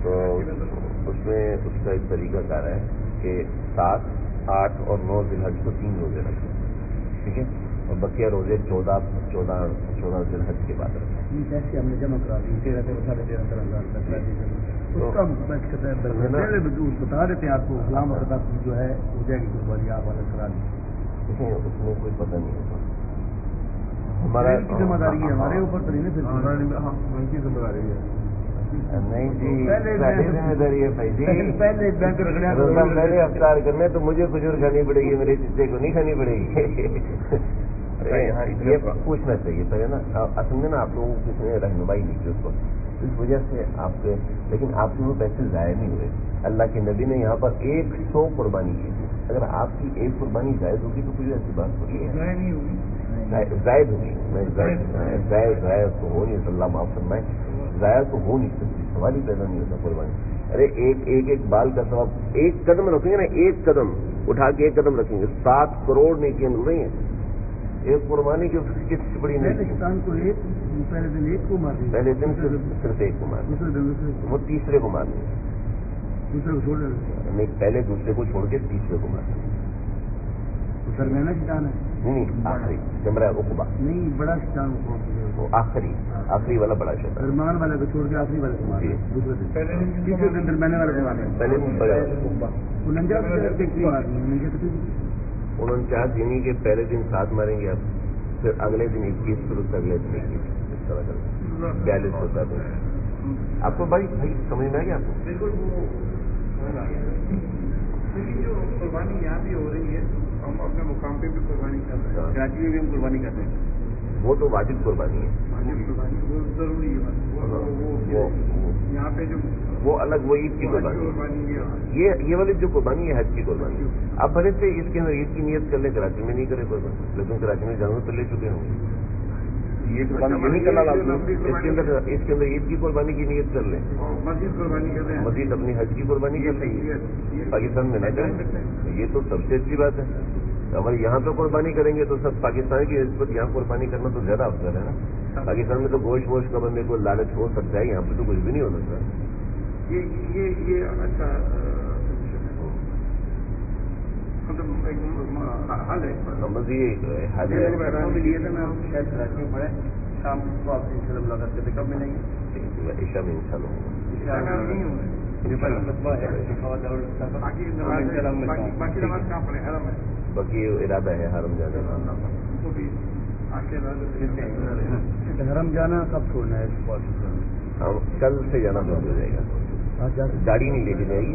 تو اس میں اس کا ایک طریقہ کار ہے کہ 7, 8 اور 9 ذی الحج کو 3 روزے رکھیں, ٹھیک ہے, اور بقیہ روزے 14 ذی الحج کے بعد رکھیں. پیسے ہم نے جمع کرا دی 13,000 بتا دیتے ہیں آپ کو غلام وقت جو ہے ہو جائے گی قربانی آپ الگ کرا دیں. اس میں کوئی پتہ نہیں ہوتا. ہمارا ذمہ داری ہے, ہمارے اوپر تو نہیں ذمہ داری ہے. نہیں جی, ذمہ داری ہے بھائی جی. پہلے بینک رکھنا پہلے افطار کرنے تو مجھے کھجور کھانی پڑے گی, میرے چچے کو نہیں کھانی پڑے گی. یہ پوچھنا چاہیے پہلے نا. اصل میں نا آپ لوگوں کو کسی نے رہنمائی نہیں کی اس وقت, اس وجہ سے آپ کے, لیکن آپ کے وہ پیسے ضائع نہیں ہوئے. اللہ کے نبی نے یہاں پر 100 قربانی کی تھی. اگر آپ کی ایک قربانی زائد ہوگی تو کوئی ایسی بات تھوڑی ہے. زائد ہوگی, ضائع تو ہو نہیں, اللہ معاف فرمائے, ضائع تو ہو نہیں سکتی, سوال ہی پیدا نہیں ہوتا قربانی. ارے ایک بال کا ثواب, ایک قدم رکھیں گے نا, ایک قدم اٹھا کے ایک قدم رکھیں گے, 7 کروڑ نیکیاں مل رہی ہیں. ایک قربانی کی کس سے بڑی نہیں, پہلے دن صرف ایک کو مار, وہ تیسرے کو مار دیں, نہیں پہلے دوسرے کو چھوڑ کے تیسرے کو مار دیں. درمیانہ شیطان ہے نہیں, آخری جمرہ عقبہ نہیں, بڑا شیطان وہ آخری والا بڑا شیطان, درمیان والے کو چھوڑ کے آخری والے کو مارے, دوسرے دن درمیانے والے کو مارے. پہلے دن بڑا 49 یعنی کہ پہلے دن 7 ماریں گے آپ, پھر اگلے دن 21, پھر اس اگلے دن 21, اس طرح کر 42 ہوتا ہے. آپ کو بھائی سمجھ میں آ گیا آپ کو؟ بالکل. لیکن جو قربانی یہاں بھی ہو رہی ہے, ہم اپنے مقام پہ بھی قربانی کر رہے ہیں, کراچی میں بھی ہم قربانی کر رہے ہیں. وہ تو واجب قربانی ہے, وہ ضروری ہے. وہ یہاں پہ جو وہ الگ, وہ عید کی قربانی ہے. یہ والی جو قربانی ہے حج کی قربانی. آپ بھلے سے اس کے اندر عید کی نیت کر لیں, کراچی میں نہیں کریں قربانی, لیکن کراچی میں جانور تو لے چکے ہوں. یہ قربانی نہیں کرنا لازم, اس کے اندر عید کی قربانی کی نیت کر لیں, مزید قربانی کر لیں, مزید اپنی حج کی قربانی کر لیں, پاکستان میں نہ کریں. یہ تو سب سے اچھی بات ہے. اگر یہاں پہ قربانی کریں گے تو سب پاکستان کی نسبت یہاں قربانی کرنا تو زیادہ افضل ہے نا. پاکستان میں تو گوشت کا بندے کو لالچ ہو سکتا ہے, یہاں پہ تو کچھ بھی نہیں ہو سکتا. یہ اچھا حل ہے. لیے تھا میں شاید کراچی میں پڑھے, شام کو آپ سے ان شاء اللہ ملاقات کرتے, کب ملیں گے؟ عشاء میں ان شاء اللہ باقی ارادہ ہے حرم جانے کا. حرم جانا کب چھوڑنا ہے؟ کل سے جانا بند ہو جائے گا, گاڑی نہیں لے کے جائے گی,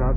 7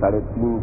3.5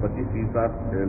25-30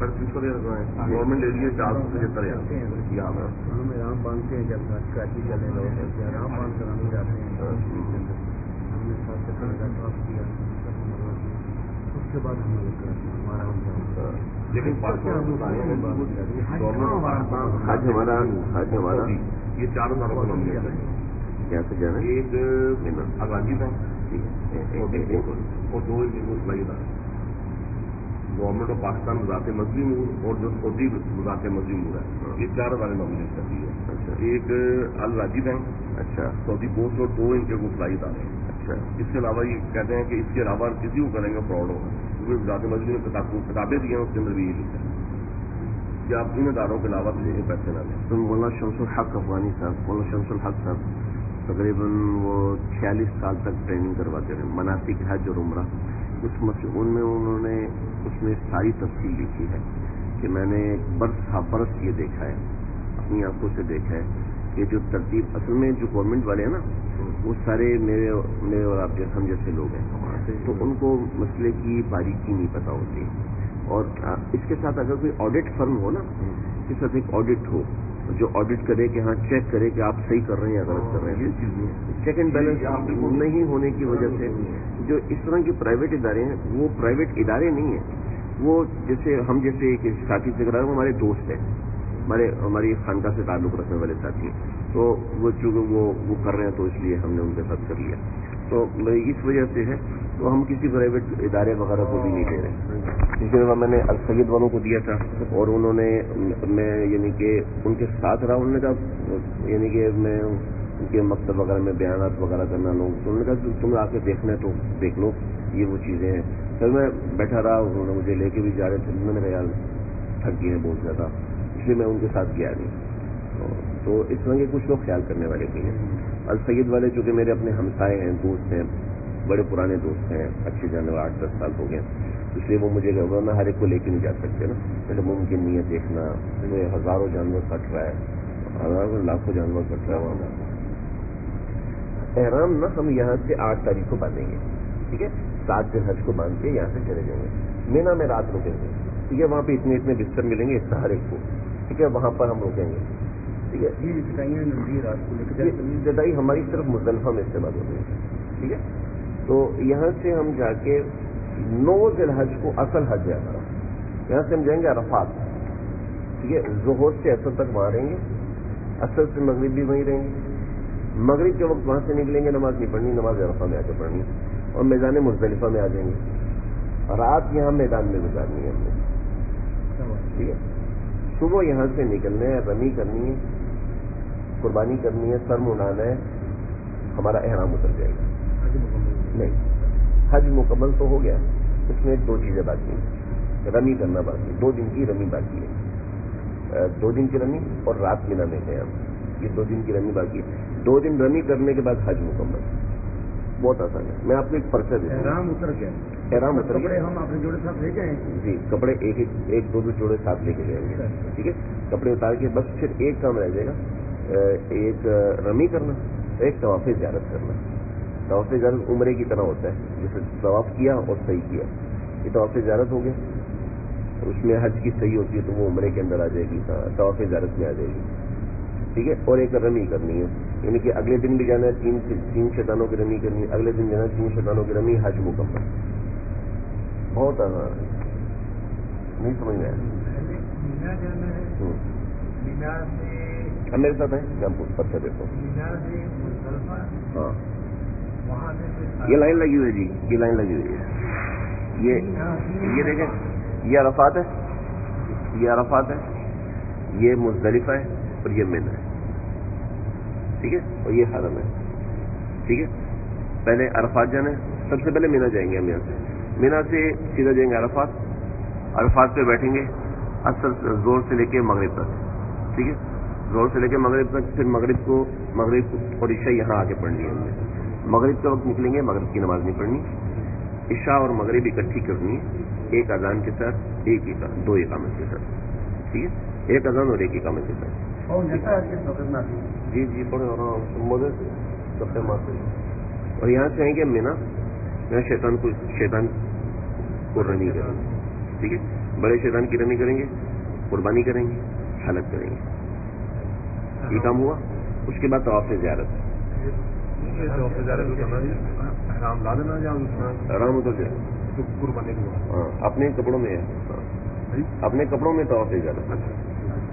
350 گورنمنٹ لے لیے 475 یہاں پر ہم احرام باندھتے ہیں جب کراچی چلے گئے احرام باندھ کر ہم جاتے ہیں ہم نے 7 سے 15 کیا اس کے بعد ہم ہمارا لیکن حج ہمارا یہ 4 ہزاروں کو نامنیٹ ہے کیا سے جانا ہے ایک اغاجی بینک اور 2 اسلائی ادارے گورنمنٹ آف پاکستان وزارت مذہبی امور اور جو سعودی وزارت مذہبی امور ہے یہ 4 ادارے نامنیٹ کرتی ہے. ایک الراجی بینک اچھا سعودی پوسٹ اور 2 ان کے اسلائی ادارے ہیں. اچھا اس کے علاوہ یہ کہتے ہیں کہ اس کے علاوہ کسی کو کریں گے فراڈ ہوگا کیونکہ وزارت مذہبی نے کتابیں دی ہیں اس کے اندر بھی یہ لکھا ہے کہ آپ ان اداروں کے علاوہ پیسے نہ لیں. تو مولانا شمس الحق افغانی صاحب مولانا شمس الحق صاحب تقریباً وہ 46 سال تک ٹریننگ کرواتے رہے مناسک حج اور عمرہ. ان میں انہوں نے اس میں ساری تفصیل لکھی ہے کہ میں نے برس یہ دیکھا ہے اپنی آنکھوں سے دیکھا ہے کہ جو ترتیب اصل میں جو گورنمنٹ والے ہیں نا وہ سارے میرے اور آپ جیسے ہم جیسے لوگ ہیں تو ان کو مسئلے کی باریکی نہیں پتہ ہوتی. اور اس کے ساتھ اگر کوئی آڈٹ فرم ہو نا اس کے ساتھ ایک آڈٹ ہو جو آڈٹ کرے کہ ہاں چیک کرے کہ آپ صحیح کر رہے ہیں یا غلط کر رہے ہیں. چیک اینڈ بیلنس نہیں ہونے کی وجہ سے جو اس طرح کے پرائیویٹ ادارے ہیں وہ پرائیویٹ ادارے نہیں ہیں. وہ جیسے ہم جیسے ایک ساتھی سے کرا ہمارے دوست ہیں ہماری خانقاہ سے تعلق رکھنے والے ساتھی ہیں تو وہ چونکہ وہ کر رہے ہیں تو اس لیے ہم نے ان کے ساتھ کر لیا. تو اس وجہ سے ہے تو ہم کسی پرائیویٹ ادارے وغیرہ کو بھی نہیں دے رہے. اس کے بعد میں نے السید والوں کو دیا تھا اور انہوں نے میں یعنی کہ ان کے ساتھ رہا. انہوں نے کہا یعنی کہ میں ان کے مکتب وغیرہ میں بیانات وغیرہ کرنا لوں تو انہوں نے کہا تم آ کے دیکھنا ہے تو دیکھ لو یہ وہ چیزیں ہیں. پھر میں بیٹھا رہا انہوں نے مجھے لے کے بھی جا رہے تھے. میں نے کہا یار تھک گئے ہیں بہت زیادہ اس لیے میں ان کے ساتھ گیا نہیں. تو اس طرح کے کچھ لوگ خیال کرنے والے بھی ہیں. السید والے چونکہ میرے اپنے ہمسائے ہیں دوست ہیں بڑے پرانے دوست ہیں اچھے جانے والے 8-10 سال ہو گئے اس لیے وہ مجھے میں ہر ایک کو لے کے نہیں جا سکتے نا. میرے ممکن نہیں ہے دیکھنا ہزاروں جانور کٹ رہا ہے ہزاروں لاکھوں جانور کٹ رہا ہے وہاں. احرام نا ہم یہاں سے 8 تاریخ کو باندھیں گے ٹھیک ہے. 7 دن حج کو باندھ کے یہاں سے چلے جائیں گے. مینا میں رات رکیں گے ٹھیک ہے. وہاں پہ اتنے بستر ملیں گے ہر ایک کو ٹھیک ہے. وہاں پر ہم رکیں گے ٹھیک ہے. جدائی ہماری صرف مزدلفہ میں استعمال ہوتی ہے ٹھیک ہے. تو یہاں سے ہم جا کے 9 ذی الحج کو اصل حج ہے ہمارا. یہاں سے ہم جائیں گے عرفات ٹھیک ہے. ظہر سے اثر تک وہاں رہیں گے. اثر سے مغرب بھی وہیں رہیں گے. مغرب کے وقت وہاں سے نکلیں گے نماز نہیں پڑھنی نماز عرفہ میں آ کے پڑھنی اور میدان مزدلفہ میں آ جائیں گے. رات یہاں میدان میں گزارنی ہے ہم نے ٹھیک ہے. صبح یہاں سے نکلنا ہے رمی کرنی ہے قربانی کرنی ہے سر منانا ہے ہمارا احرام اتر جائے گا. نہیں حج مکمل تو ہو گیا اس میں 2 چیزیں باقی ہیں. رمی کرنا باقی 2 دن کی رمی باقی ہے. 2 دن کی رمی اور رات مینا میں گئے ہم یہ 2 دن کی رمی باقی ہے. 2 دن رمی کرنے کے بعد حج مکمل. بہت آسان ہے. میں آپ کو ایک پرچہ دیتا ہوں. احرام اتر گیا ہم اپنے جوڑے ساتھ لے جائیں جی کپڑے ایک دو جوڑے ساتھ لے کے جائیں گے ٹھیک ہے. کپڑے اتار کے بس پھر ایک کام رہ جائے گا. ایک رمی کرنا ایک طواف زیارت کرنا. طواف زیارت عمرے کی طرح ہوتا ہے جیسے طواف کیا اور صحیح کیا. یہ طواف زیارت ہو گیا. اس میں حج کی صحیح ہوتی ہے تو وہ عمرے کے اندر آ جائے گی طواف زیارت میں آ جائے گی ٹھیک ہے. اور ایک رمی کرنی ہے یعنی کہ اگلے دن بھی جانا ہے 3 شیطانوں کی رمی کرنی ہے. اگلے دن جانا ہے 3 شیطانوں کی رمی. حج مکمل. بہت آسان ہے. نہیں سمجھ میں آیا. اب میرے ساتھ ہے میں آپ کو پرچہ دیتا ہوں. ہاں یہ لائن لگی ہوئی ہے جی یہ لائن لگی ہوئی ہے. یہ دیکھیں یہ عرفات ہے یہ مزدلفہ ہے اور یہ مینا ہے ٹھیک ہے. اور یہ حرم ہے ٹھیک ہے. پہلے عرفات جانا ہے. سب سے پہلے مینا جائیں گے ہم یہاں سے. مینا سے سیدھا جائیں گے عرفات پہ بیٹھیں گے اثر زور سے لے کے مغرب تک ٹھیک ہے. زور سے لے کے مغرب تک. پھر مغرب اور عشاء یہاں آ کے پڑھنی ہے ہم نے. مغرب کے وقت نکلیں گے مغرب کی نماز نہیں پڑھنی. عشاء اور مغرب اکٹھی کرنی ہے ایک اذان کے ساتھ 2 اقامت کے ساتھ ٹھیک ہے. ایک اذان اور ایک اقامت کے ساتھ. جی پڑھے اور یہاں سے آئیں گے مینا. یہاں شیطان کو رمی کریں ٹھیک ہے. بڑے شیطان کی رمی کریں گے، قربانی کریں گے، حلق کریں گے. یہ کام ہوا. اس کے بعد طواف زیارت. حرام لا دینا یا آرام اتر جائے. قربانی کو ہاں اپنے کپڑوں میں ہے. اپنے کپڑوں میں طواف زیارت.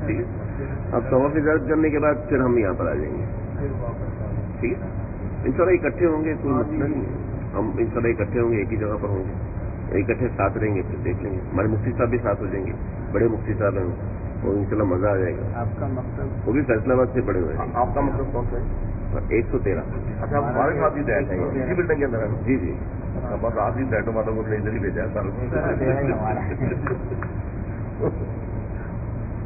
ٹھیک ہے. اب طواف زیارت کرنے کے بعد پھر ہم یہاں پر آ جائیں گے. ٹھیک ہے. انشاءاللہ اکٹھے ہوں گے، کوئی مسئلہ نہیں ہے. ہم انشاءاللہ اکٹھے ہوں گے، ایک ہی جگہ پر ہوں گے، اکٹھے ساتھ رہیں گے، پھر دیکھ لیں گے. ہمارے مفتی صاحب بھی ساتھ ہو جائیں گے، بڑے مفتی صاحب ہیں اور انشاءاللہ مزہ آ جائے گا. آپ کا مقصد وہ بھی فیصلہ آباد سے پڑے ہوئے ہیں. آپ کا مطلب کون سا ہے؟ 113. اچھا ہمارے ساتھ ہی بیٹھ ہے اسی بلڈنگ کے اندر ہے. جی جی. بس آپ ہی بیٹھو مطلب وہ ادھر ہی بھیجا ہے سر.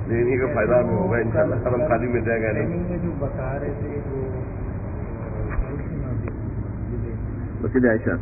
نہیں کا فائدہ ہمیں ہوگا انشاءاللہ. قدم خالی مل جائے گا. نہیں جو بتا رہے تھے وہ مسجد عائشہ